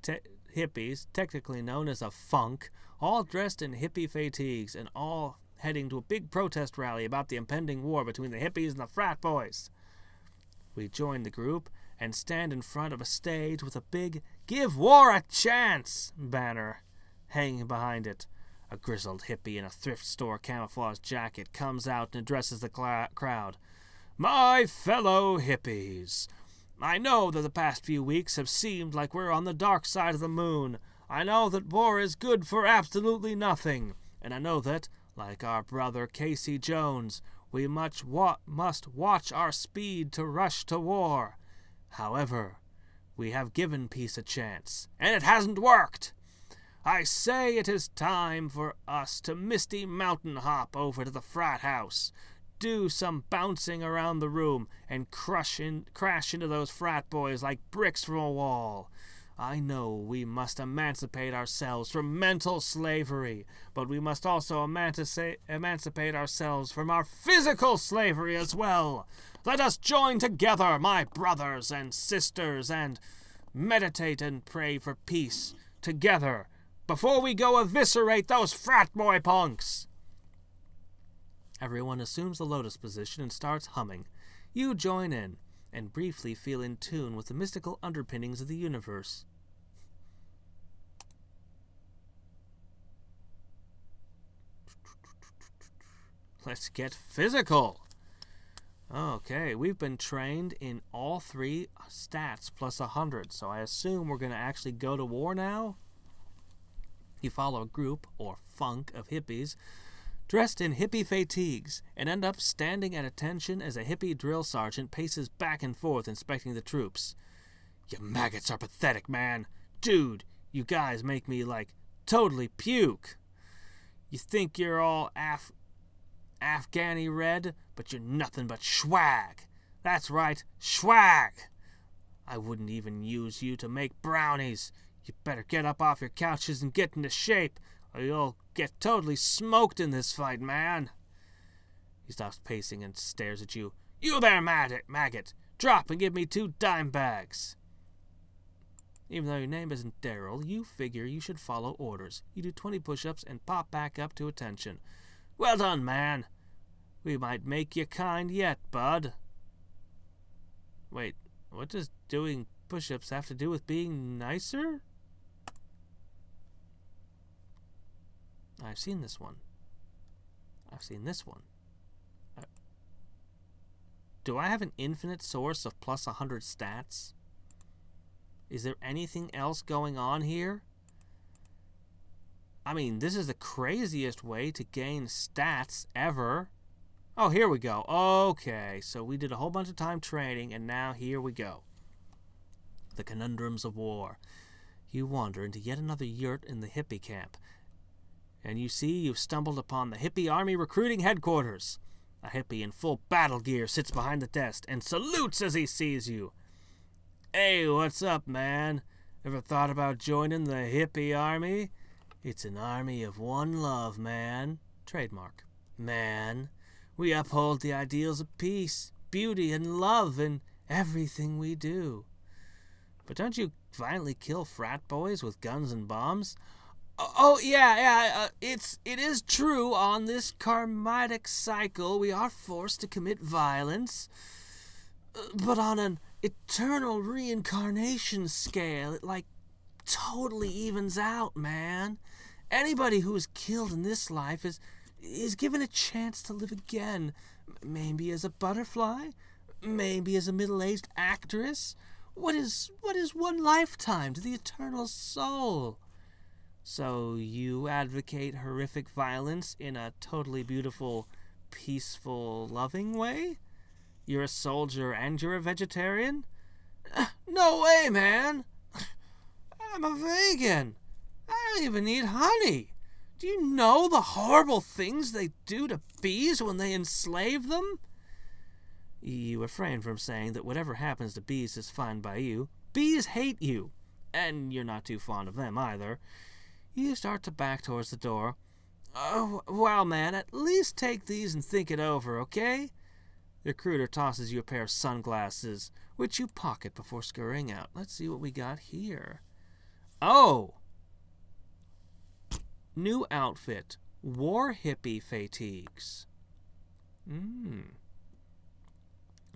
hippies, technically known as a funk, all dressed in hippie fatigues and all heading to a big protest rally about the impending war between the hippies and the frat boys. We join the group and stand in front of a stage with a big "Give War a Chance" banner hanging behind it. A grizzled hippie in a thrift store camouflage jacket comes out and addresses the crowd. My fellow hippies, I know that the past few weeks have seemed like we're on the dark side of the moon. I know that war is good for absolutely nothing. And I know that, like our brother Casey Jones, we must watch our speed to rush to war. However, we have given peace a chance, and it hasn't worked. I say it is time for us to Misty Mountain hop over to the frat house, do some bouncing around the room, and crash into those frat boys like bricks from a wall. I know we must emancipate ourselves from mental slavery, but we must also emancipate ourselves from our physical slavery as well. Let us join together, my brothers and sisters, and meditate and pray for peace together before we go eviscerate those frat boy punks. Everyone assumes the lotus position and starts humming. You join in and briefly feel in tune with the mystical underpinnings of the universe. Let's get physical. Okay, we've been trained in all 3 stats plus 100, so I assume we're going to actually go to war now. You follow a group, or funk, of hippies dressed in hippie fatigues and end up standing at attention as a hippie drill sergeant paces back and forth inspecting the troops. You maggots are pathetic, man. Dude, you guys make me, like, totally puke. You think you're all Afghani red, but you're nothing but swag. That's right, swag. I wouldn't even use you to make brownies. You better get up off your couches and get into shape, or you'll get totally smoked in this fight, man. He stops pacing and stares at you. You there, maggot! Drop and give me 2 dime bags. Even though your name isn't Daryl, you figure you should follow orders. You do 20 push-ups and pop back up to attention. Well done, man. We might make you kind yet, bud. Wait, what does doing push-ups have to do with being nicer? I've seen this one. I've seen this one. Do I have an infinite source of plus 100 stats? Is there anything else going on here? I mean, this is the craziest way to gain stats ever. Oh, here we go. Okay, so we did a whole bunch of time training, and now here we go. The conundrums of war. You wander into yet another yurt in the hippie camp, and you see you've stumbled upon the hippie army recruiting headquarters. A hippie in full battle gear sits behind the desk and salutes as he sees you. Hey, what's up, man? Ever thought about joining the hippie army? It's an army of one love, man. Trademark. Man, we uphold the ideals of peace, beauty, and love in everything we do. But don't you violently kill frat boys with guns and bombs? Oh yeah, it is true. On this karmic cycle, we are forced to commit violence. But on an eternal reincarnation scale, it, like, totally evens out, man. Anybody who is killed in this life is given a chance to live again. Maybe as a butterfly, maybe as a middle-aged actress. What is one lifetime to the eternal soul? So you advocate horrific violence in a totally beautiful, peaceful, loving way? You're a soldier and you're a vegetarian? No way, man! I'm a vegan. I don't even eat honey. Do you know the horrible things they do to bees when they enslave them? You refrain from saying that whatever happens to bees is fine by you. Bees hate you, and you're not too fond of them either. You start to back towards the door. Oh, well, man, at least take these and think it over, okay? The recruiter tosses you a pair of sunglasses, which you pocket before scurrying out. Let's see what we got here. Oh! New outfit. War hippie fatigues.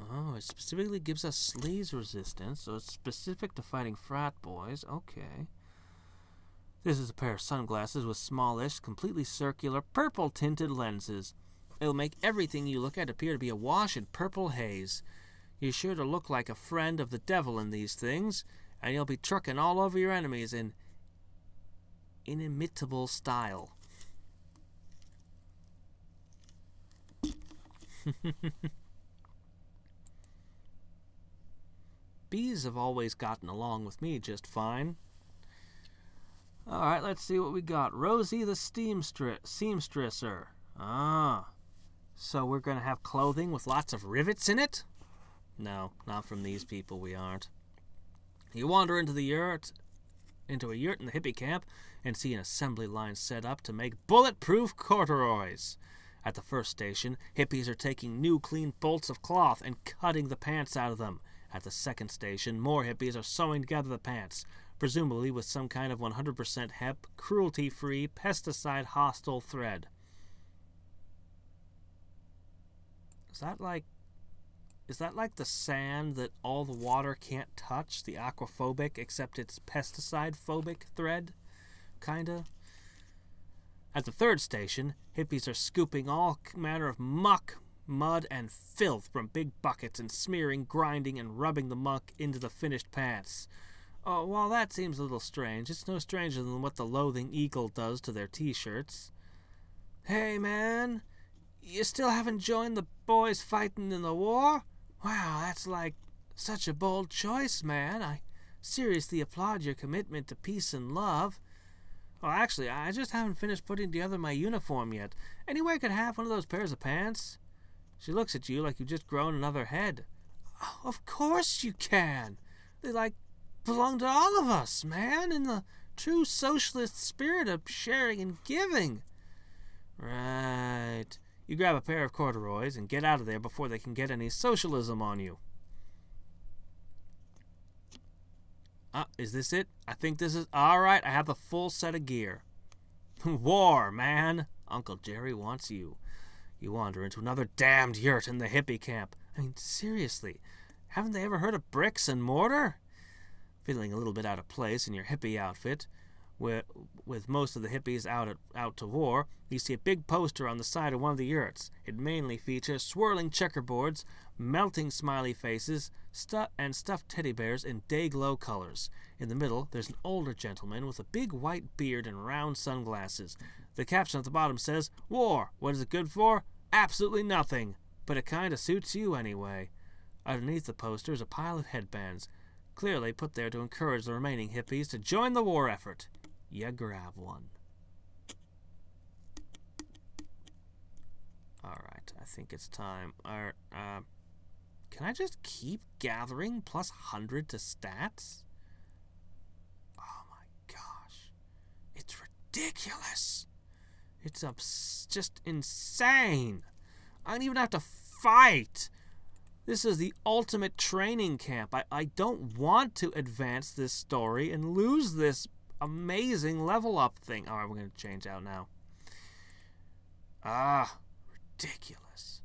Oh, it specifically gives us sleaze resistance, so it's specific to fighting frat boys. Okay. This is a pair of sunglasses with smallish, completely circular, purple-tinted lenses. It'll make everything you look at appear to be awash in purple haze. You're sure to look like a friend of the devil in these things, and you'll be trucking all over your enemies in inimitable style. Bees have always gotten along with me just fine. Alright, let's see what we got. Rosie the seamstresser. Ah. So we're going to have clothing with lots of rivets in it? No, not from these people, we aren't. You wander into a yurt in the hippie camp and see an assembly line set up to make bulletproof corduroys. At the first station, hippies are taking new clean bolts of cloth and cutting the pants out of them. At the second station, more hippies are sewing together the pants, presumably with some kind of 100% hemp, cruelty-free, pesticide-hostile thread. Is that like the sand that all the water can't touch, the aquaphobic, except it's pesticide-phobic thread? Kinda. At the third station, hippies are scooping all manner of muck, mud, and filth from big buckets and smearing, grinding, and rubbing the muck into the finished pants. Oh, well, that seems a little strange. It's no stranger than what the Loathing Eagle does to their t-shirts. Hey, man, you still haven't joined the boys fighting in the war? Wow, that's like such a bold choice, man. I seriously applaud your commitment to peace and love. Well, actually, I just haven't finished putting together my uniform yet. Any way I could have one of those pairs of pants? She looks at you like you've just grown another head. Oh, of course you can. They, belong to all of us, man, in the true socialist spirit of sharing and giving. Right. You grab a pair of corduroys and get out of there before they can get any socialism on you. Is this it? I think this is... Alright, I have the full set of gear. War, man. Uncle Jerry wants you. You wander into another damned yurt in the hippie camp. I mean, seriously, haven't they ever heard of bricks and mortar? Feeling a little bit out of place in your hippie outfit, with most of the hippies out to war, you see a big poster on the side of one of the yurts. It mainly features swirling checkerboards, melting smiley faces, and stuffed teddy bears in day-glow colors. In the middle, there's an older gentleman with a big white beard and round sunglasses. The caption at the bottom says, "War, what is it good for? Absolutely nothing, but it kinda suits you anyway." Underneath the poster is a pile of headbands, clearly put there to encourage the remaining hippies to join the war effort. You grab one. Alright, I think it's time. Can I just keep gathering plus 100 to stats? Oh my gosh. It's ridiculous. It's just insane. I don't even have to fight. This is the ultimate training camp. I don't want to advance this story and lose this amazing level up thing. Alright, we're going to change out now. Ridiculous.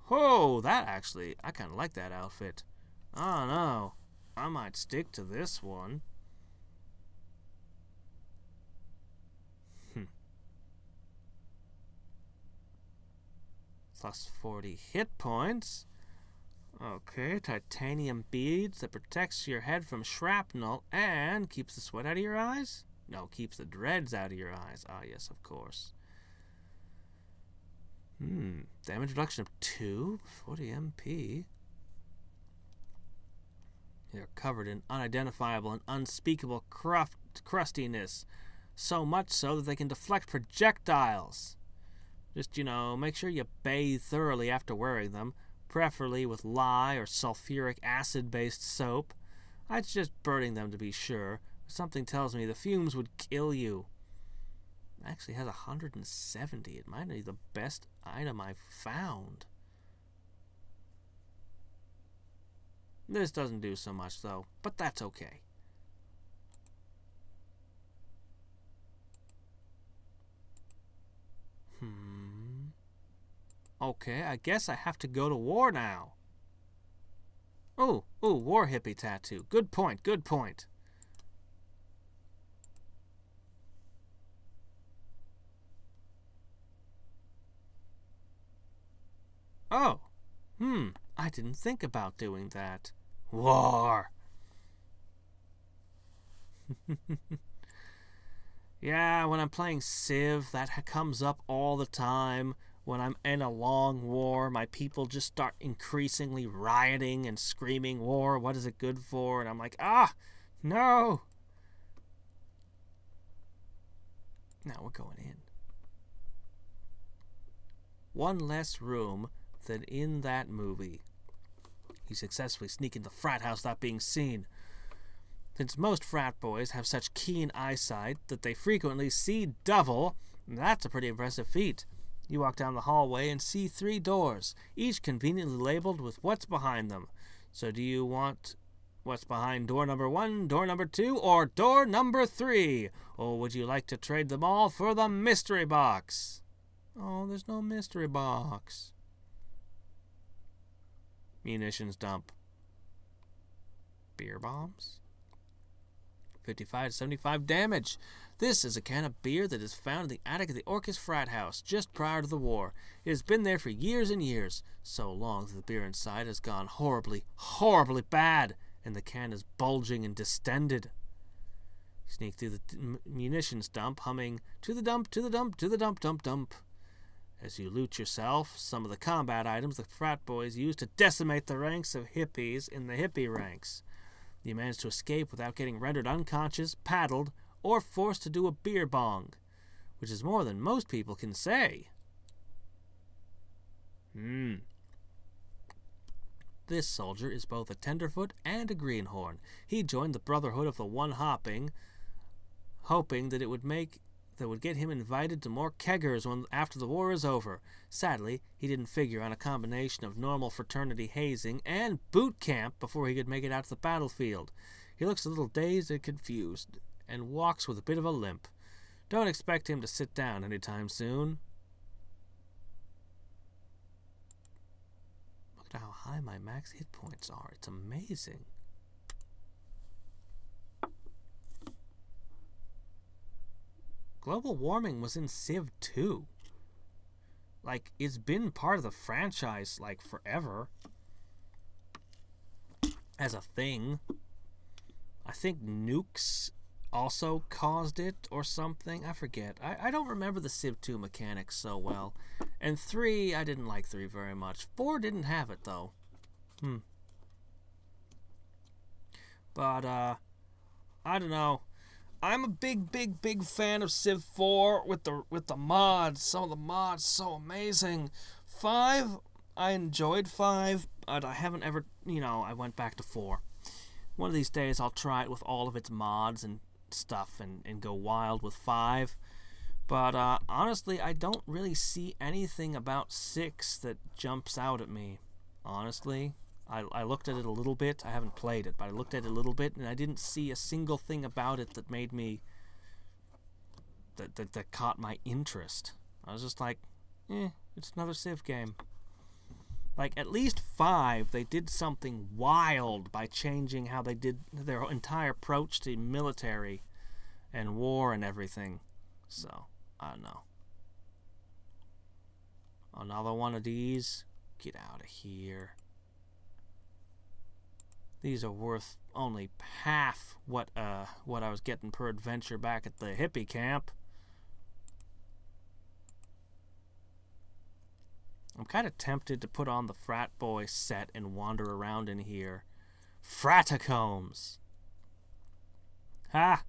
Oh, that actually, I kind of like that outfit. Oh no, I might stick to this one. Plus 40 hit points. Okay, titanium beads that protects your head from shrapnel and keeps the sweat out of your eyes? No, keeps the dreads out of your eyes. Ah, yes, of course. Damage reduction of 2, 40 MP. They're covered in unidentifiable and unspeakable crustiness. So much so that they can deflect projectiles. Just, make sure you bathe thoroughly after wearing them, preferably with lye or sulfuric acid-based soap. I'd suggest burning them to be sure. Something tells me the fumes would kill you. It actually has 170. It might be the best item I've found. This doesn't do so much, though, but that's okay. Okay, I guess I have to go to war now. Ooh, war hippie tattoo. Good point, good point. Oh, I didn't think about doing that. War. Yeah, when I'm playing Civ, that comes up all the time. when I'm in a long war, my people just start increasingly rioting and screaming, war, what is it good for? And I'm like, no. Now we're going in. One less room than in that movie. You successfully sneak into the frat house without being seen. Since most frat boys have such keen eyesight that they frequently see double, that's a pretty impressive feat. You walk down the hallway and see 3 doors, each conveniently labeled with what's behind them. So do you want what's behind door number 1, door number 2, or door number 3? Or would you like to trade them all for the mystery box? Oh, there's no mystery box. Munitions dump. Beer bombs? 55 to 75 damage. This is a can of beer that is found in the attic of the Orcus frat house just prior to the war. It has been there for years and years, so long that the beer inside has gone horribly, horribly bad, and the can is bulging and distended. You sneak through the munitions dump, humming, to the dump, to the dump, to the dump, dump, dump. As you loot yourself some of the combat items the frat boys used to decimate the ranks of hippies in the hippie ranks. You manage to escape without getting rendered unconscious, paddled, or forced to do a beer bong, which is more than most people can say. This soldier is both a tenderfoot and a greenhorn. He joined the Brotherhood of the One-Hopping, hoping that it would get him invited to more keggers after the war is over. Sadly, he didn't figure on a combination of normal fraternity hazing and boot camp before he could make it out to the battlefield. He looks a little dazed and confused, and walks with a bit of a limp. Don't expect him to sit down anytime soon. Look at how high my max hit points are. It's amazing. Global warming was in Civ 2. Like, it's been part of the franchise, like, forever. As a thing. I think nukes also caused it or something. I forget. I don't remember the Civ 2 mechanics so well. And 3, I didn't like 3 very much. 4 didn't have it, though. But, I don't know. I'm a big fan of Civ 4 with the mods. Some of the mods so amazing. 5, I enjoyed 5, but I haven't ever, I went back to 4. One of these days I'll try it with all of its mods and stuff and go wild with 5. But honestly, I don't really see anything about 6 that jumps out at me. Honestly, I looked at it a little bit. I haven't played it, but I looked at it a little bit, and I didn't see a single thing about it that made me... that caught my interest. I was just like, it's another Civ game. Like, at least 5, they did something wild by changing how they did their entire approach to military and war and everything. So, I don't know. Another one of these? Get out of here. These are worth only half what I was getting per adventure back at the hippie camp. I'm kind of tempted to put on the frat boy set and wander around in here. Fratacombs! Ha!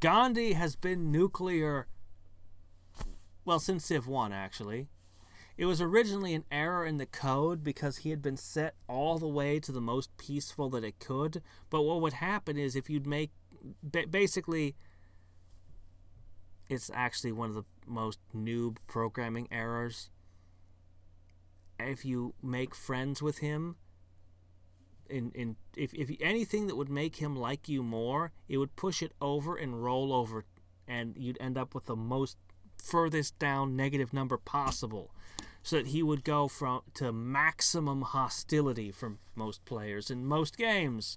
Gandhi has been nuclear... well, since Civ 1, actually. It was originally an error in the code because he had been set all the way to the most peaceful that it could. But what would happen is if you'd make... basically, it's actually one of the most noob programming errors. If you make friends with him, if anything that would make him like you more, it would push it over and roll over, and you'd end up with the most furthest down negative number possible, so that he would go to maximum hostility for most players in most games.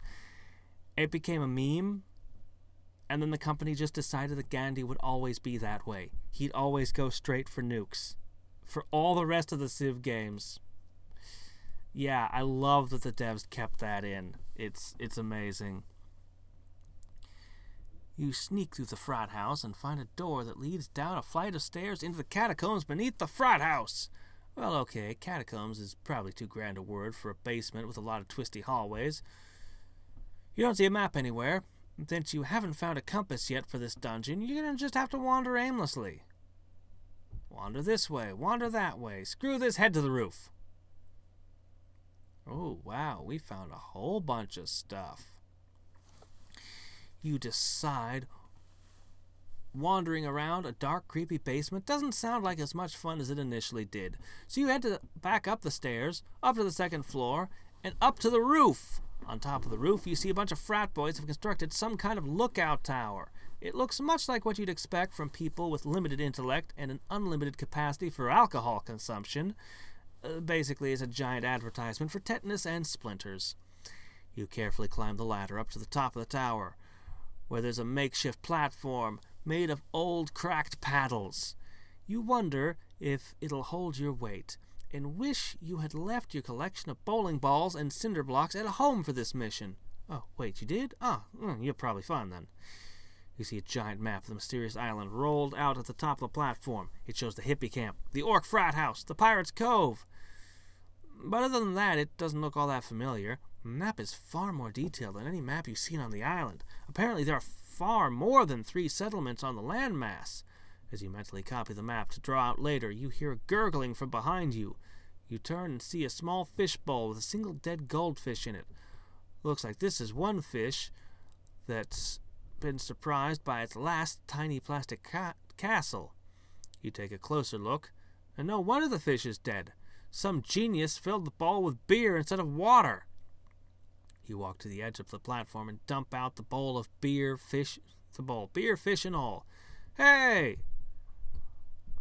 It became a meme, and then the company just decided that Gandhi would always be that way. He'd always go straight for nukes for all the rest of the Civ games. Yeah, I love that the devs kept that in. It's amazing. You sneak through the frat house and find a door that leads down a flight of stairs into the catacombs beneath the frat house. Well, okay, catacombs is probably too grand a word for a basement with a lot of twisty hallways. You don't see a map anywhere. Since you haven't found a compass yet for this dungeon, you're going to just have to wander aimlessly. Wander this way, wander that way. Screw this, head to the roof. Oh, wow, we found a whole bunch of stuff. You decide wandering around a dark, creepy basement doesn't sound like as much fun as it initially did. So you head back up the stairs, up to the second floor, and up to the roof. On top of the roof, you see a bunch of frat boys have constructed some kind of lookout tower. It looks much like what you'd expect from people with limited intellect and an unlimited capacity for alcohol consumption. Basically, it's a giant advertisement for tetanus and splinters. You carefully climb the ladder up to the top of the tower, where there's a makeshift platform made of old cracked paddles. You wonder if it'll hold your weight, and wish you had left your collection of bowling balls and cinder blocks at home for this mission. Oh, wait, you did? Oh, you're probably fine then. You see a giant map of the mysterious island rolled out at the top of the platform. It shows the hippie camp, the orc frat house, the pirate's cove. But other than that, it doesn't look all that familiar. The map is far more detailed than any map you've seen on the island. Apparently there are far more than 3 settlements on the landmass. As you mentally copy the map to draw out later, you hear a gurgling from behind you. You turn and see a small fish bowl with a single dead goldfish in it. Looks like this is one fish that's been surprised by its last tiny plastic castle. You take a closer look, and no wonder the fish is dead. Some genius filled the bowl with beer instead of water. You walk to the edge of the platform and dump out the bowl of beer, fish, and all. Hey!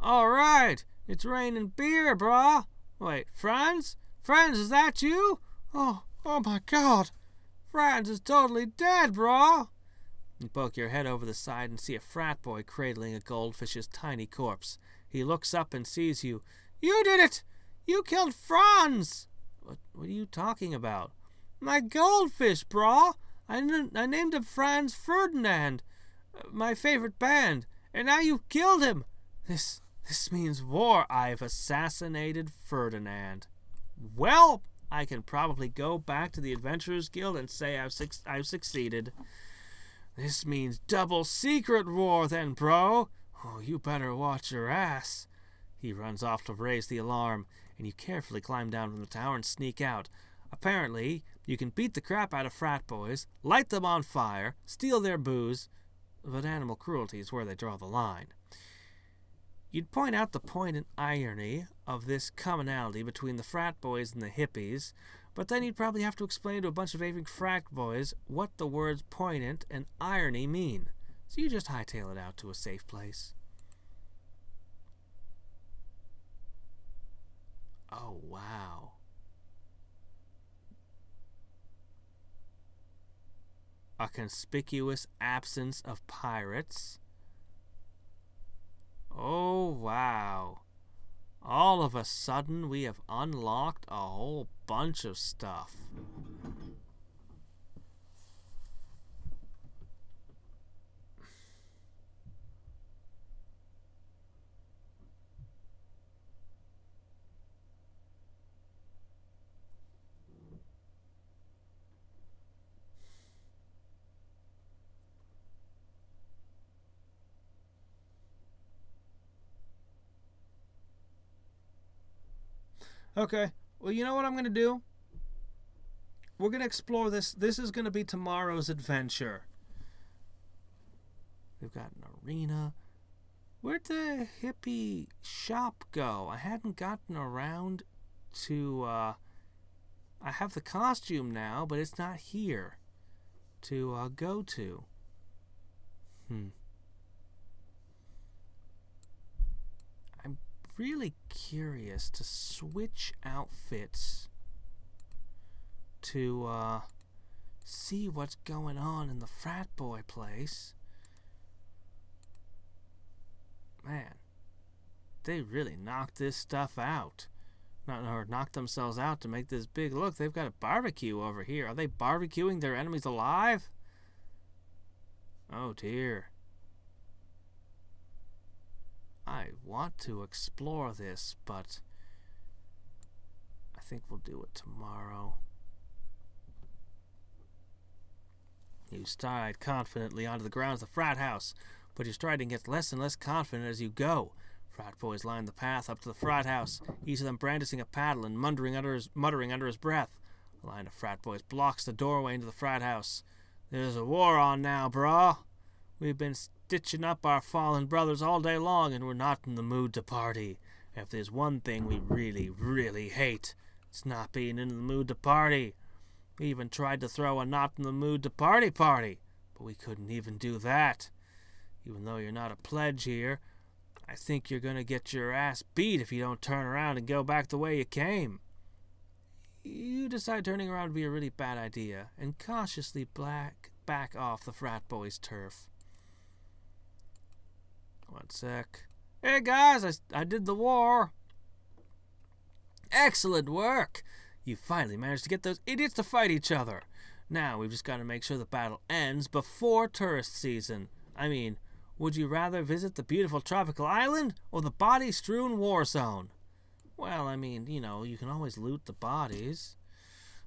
All right, it's raining beer, brah. Wait, Franz? Franz, is that you? Oh my God. Franz is totally dead, brah. You poke your head over the side and see a frat boy cradling a goldfish's tiny corpse. He looks up and sees you. You did it! You killed Franz! What are you talking about? My goldfish, brah! I named him Franz Ferdinand, my favorite band, and now you killed him! This means war. I've assassinated Ferdinand. Well, I can probably go back to the Adventurers Guild and say I've succeeded. This means double secret war then, bro. Oh, you better watch your ass. He runs off to raise the alarm, and you carefully climb down from the tower and sneak out. Apparently, you can beat the crap out of frat boys, light them on fire, steal their booze, but animal cruelty is where they draw the line. You'd point out the poignant irony of this commonality between the frat boys and the hippies, but then you'd probably have to explain to a bunch of raving frat boys what the words poignant and irony mean. So you just hightail it out to a safe place. Oh, wow. A conspicuous absence of pirates. Oh, wow. All of a sudden, we have unlocked a whole bunch of stuff. Okay, well, you know what I'm going to do? We're going to explore this. This is going to be tomorrow's adventure. We've got an arena. Where'd the hippie shop go? I hadn't gotten around to, I have the costume now, but it's not here to go to. I'm really curious to switch outfits to see what's going on in the frat boy place. Man, they really knocked this stuff out. Or knocked themselves out to make this big. Look, they've got a barbecue over here. Are they barbecuing their enemies alive? Oh dear. I want to explore this, but I think we'll do it tomorrow. You stride confidently onto the grounds of the frat house, but your striding gets less and less confident as you go. Frat boys line the path up to the frat house, each of them brandishing a paddle and muttering under his breath. A line of frat boys blocks the doorway into the frat house. There's a war on now, brah. We've been stitching up our fallen brothers all day long, and we're not in the mood to party. If there's one thing we really, really hate, it's not being in the mood to party. We even tried to throw a not in the mood to party, but we couldn't even do that. Even though you're not a pledge here, I think you're going to get your ass beat if you don't turn around and go back the way you came. You decide turning around would be a really bad idea, and cautiously back off the frat boys' turf. One sec. Hey guys, I did the war. Excellent work. You finally managed to get those idiots to fight each other. Now we've just got to make sure the battle ends before tourist season. I mean, would you rather visit the beautiful tropical island or the body-strewn war zone? Well, I mean, you know, you can always loot the bodies.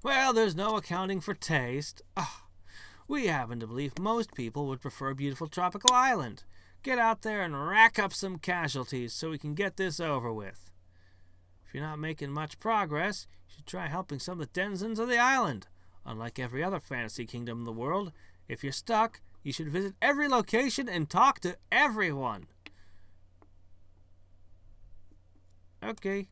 Well, there's no accounting for taste. We happen to believe most people would prefer a beautiful tropical island. Get out there and rack up some casualties so we can get this over with. If you're not making much progress, you should try helping some of the denizens of the island. Unlike every other fantasy kingdom in the world, if you're stuck, you should visit every location and talk to everyone. Okay.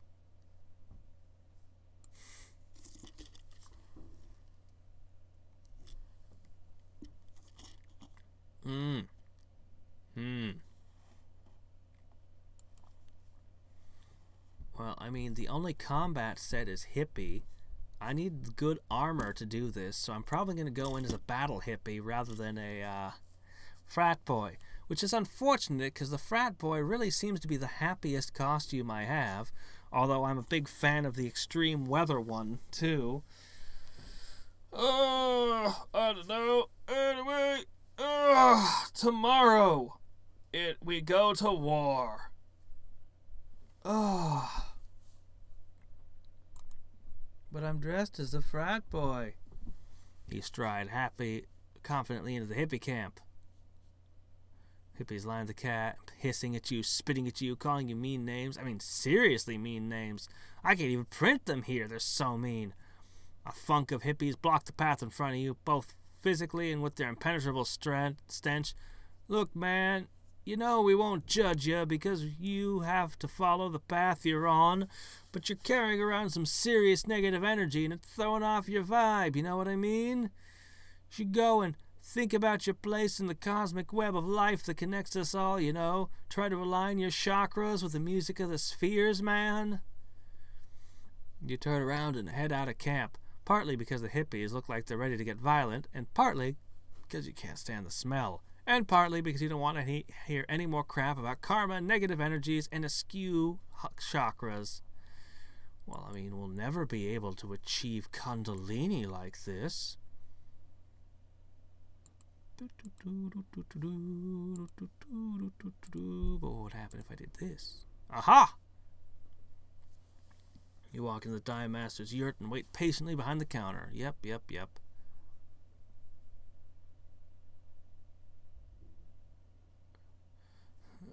Well, I mean, the only combat set is hippie. I need good armor to do this, so I'm probably going to go in as a battle hippie rather than a frat boy, which is unfortunate because the frat boy really seems to be the happiest costume I have, although I'm a big fan of the extreme weather one, too. I don't know. Anyway, tomorrow we go to war. But I'm dressed as a frat boy. You stride confidently into the hippie camp. Hippies line the camp, hissing at you, spitting at you, calling you mean names. I mean, seriously mean names. I can't even print them here. They're so mean. A funk of hippies block the path in front of you, both physically and with their impenetrable stench. Look, man, you know we won't judge you because you have to follow the path you're on, but you're carrying around some serious negative energy and it's throwing off your vibe, you know what I mean? You should go and think about your place in the cosmic web of life that connects us all, you know? Try to align your chakras with the music of the spheres, man. You turn around and head out of camp, partly because the hippies look like they're ready to get violent, and partly because you can't stand the smell. And partly because you don't want to hear any more crap about karma, negative energies, and askew chakras. Well, I mean, we'll never be able to achieve Kundalini like this. But what would happen if I did this? Aha! You walk into the Dive Master's yurt and wait patiently behind the counter. Yep.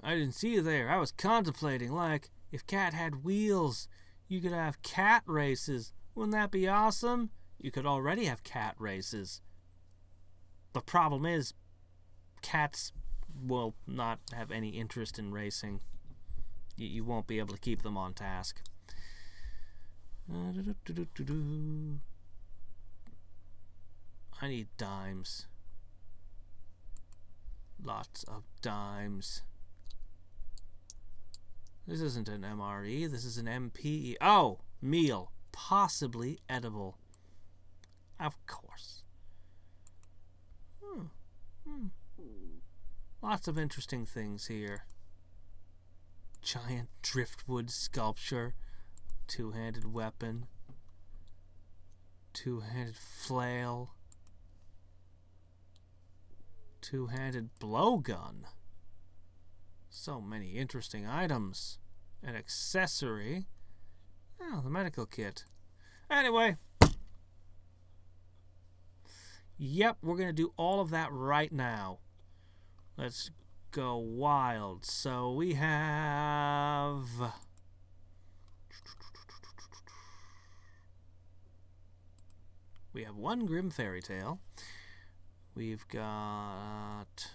I didn't see you there. I was contemplating, like, if cat had wheels, you could have cat races. Wouldn't that be awesome? You could already have cat races. The problem is, cats will not have any interest in racing. You won't be able to keep them on task. I need dimes. Lots of dimes. This isn't an MRE, this is an MPE. Oh! Meal. Possibly edible. Of course. Lots of interesting things here. Giant driftwood sculpture. Two-handed weapon. Two-handed flail. Two-handed blowgun. So many interesting items. An accessory. Oh, the medical kit. Anyway. Yep, we're going to do all of that right now. Let's go wild. So we have... We have one Grim Fairy Tale. We've got...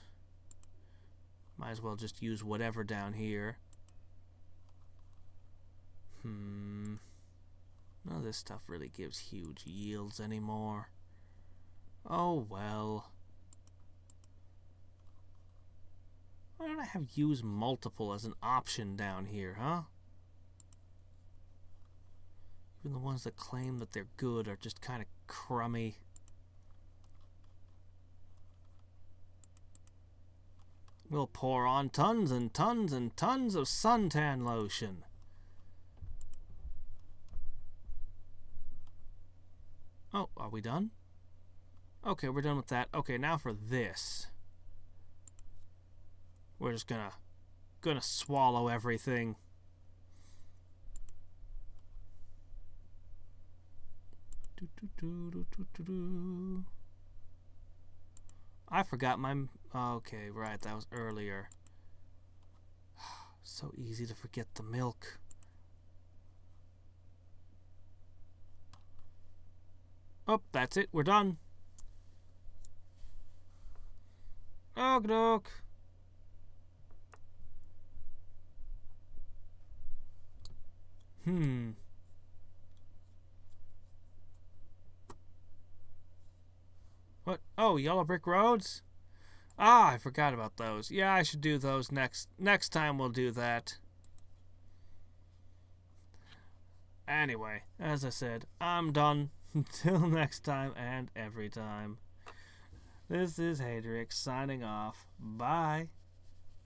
Might as well just use whatever down here. None of this stuff really gives huge yields anymore. Oh well. Why don't I have use multiple as an option down here, huh? Even the ones that claim that they're good are just kind of crummy. We'll pour on tons and tons and tons of suntan lotion. Oh, are we done? Okay, we're done with that. Okay, now for this. We're just gonna swallow everything. I forgot my... Okay, right, that was earlier. So easy to forget the milk. Oh, that's it, we're done. Okey-doke. What? Oh, yellow brick roads? Ah, I forgot about those. Yeah, I should do those next time we'll do that. Anyway, as I said, I'm done. Until next time and every time. This is Hadriex signing off. Bye.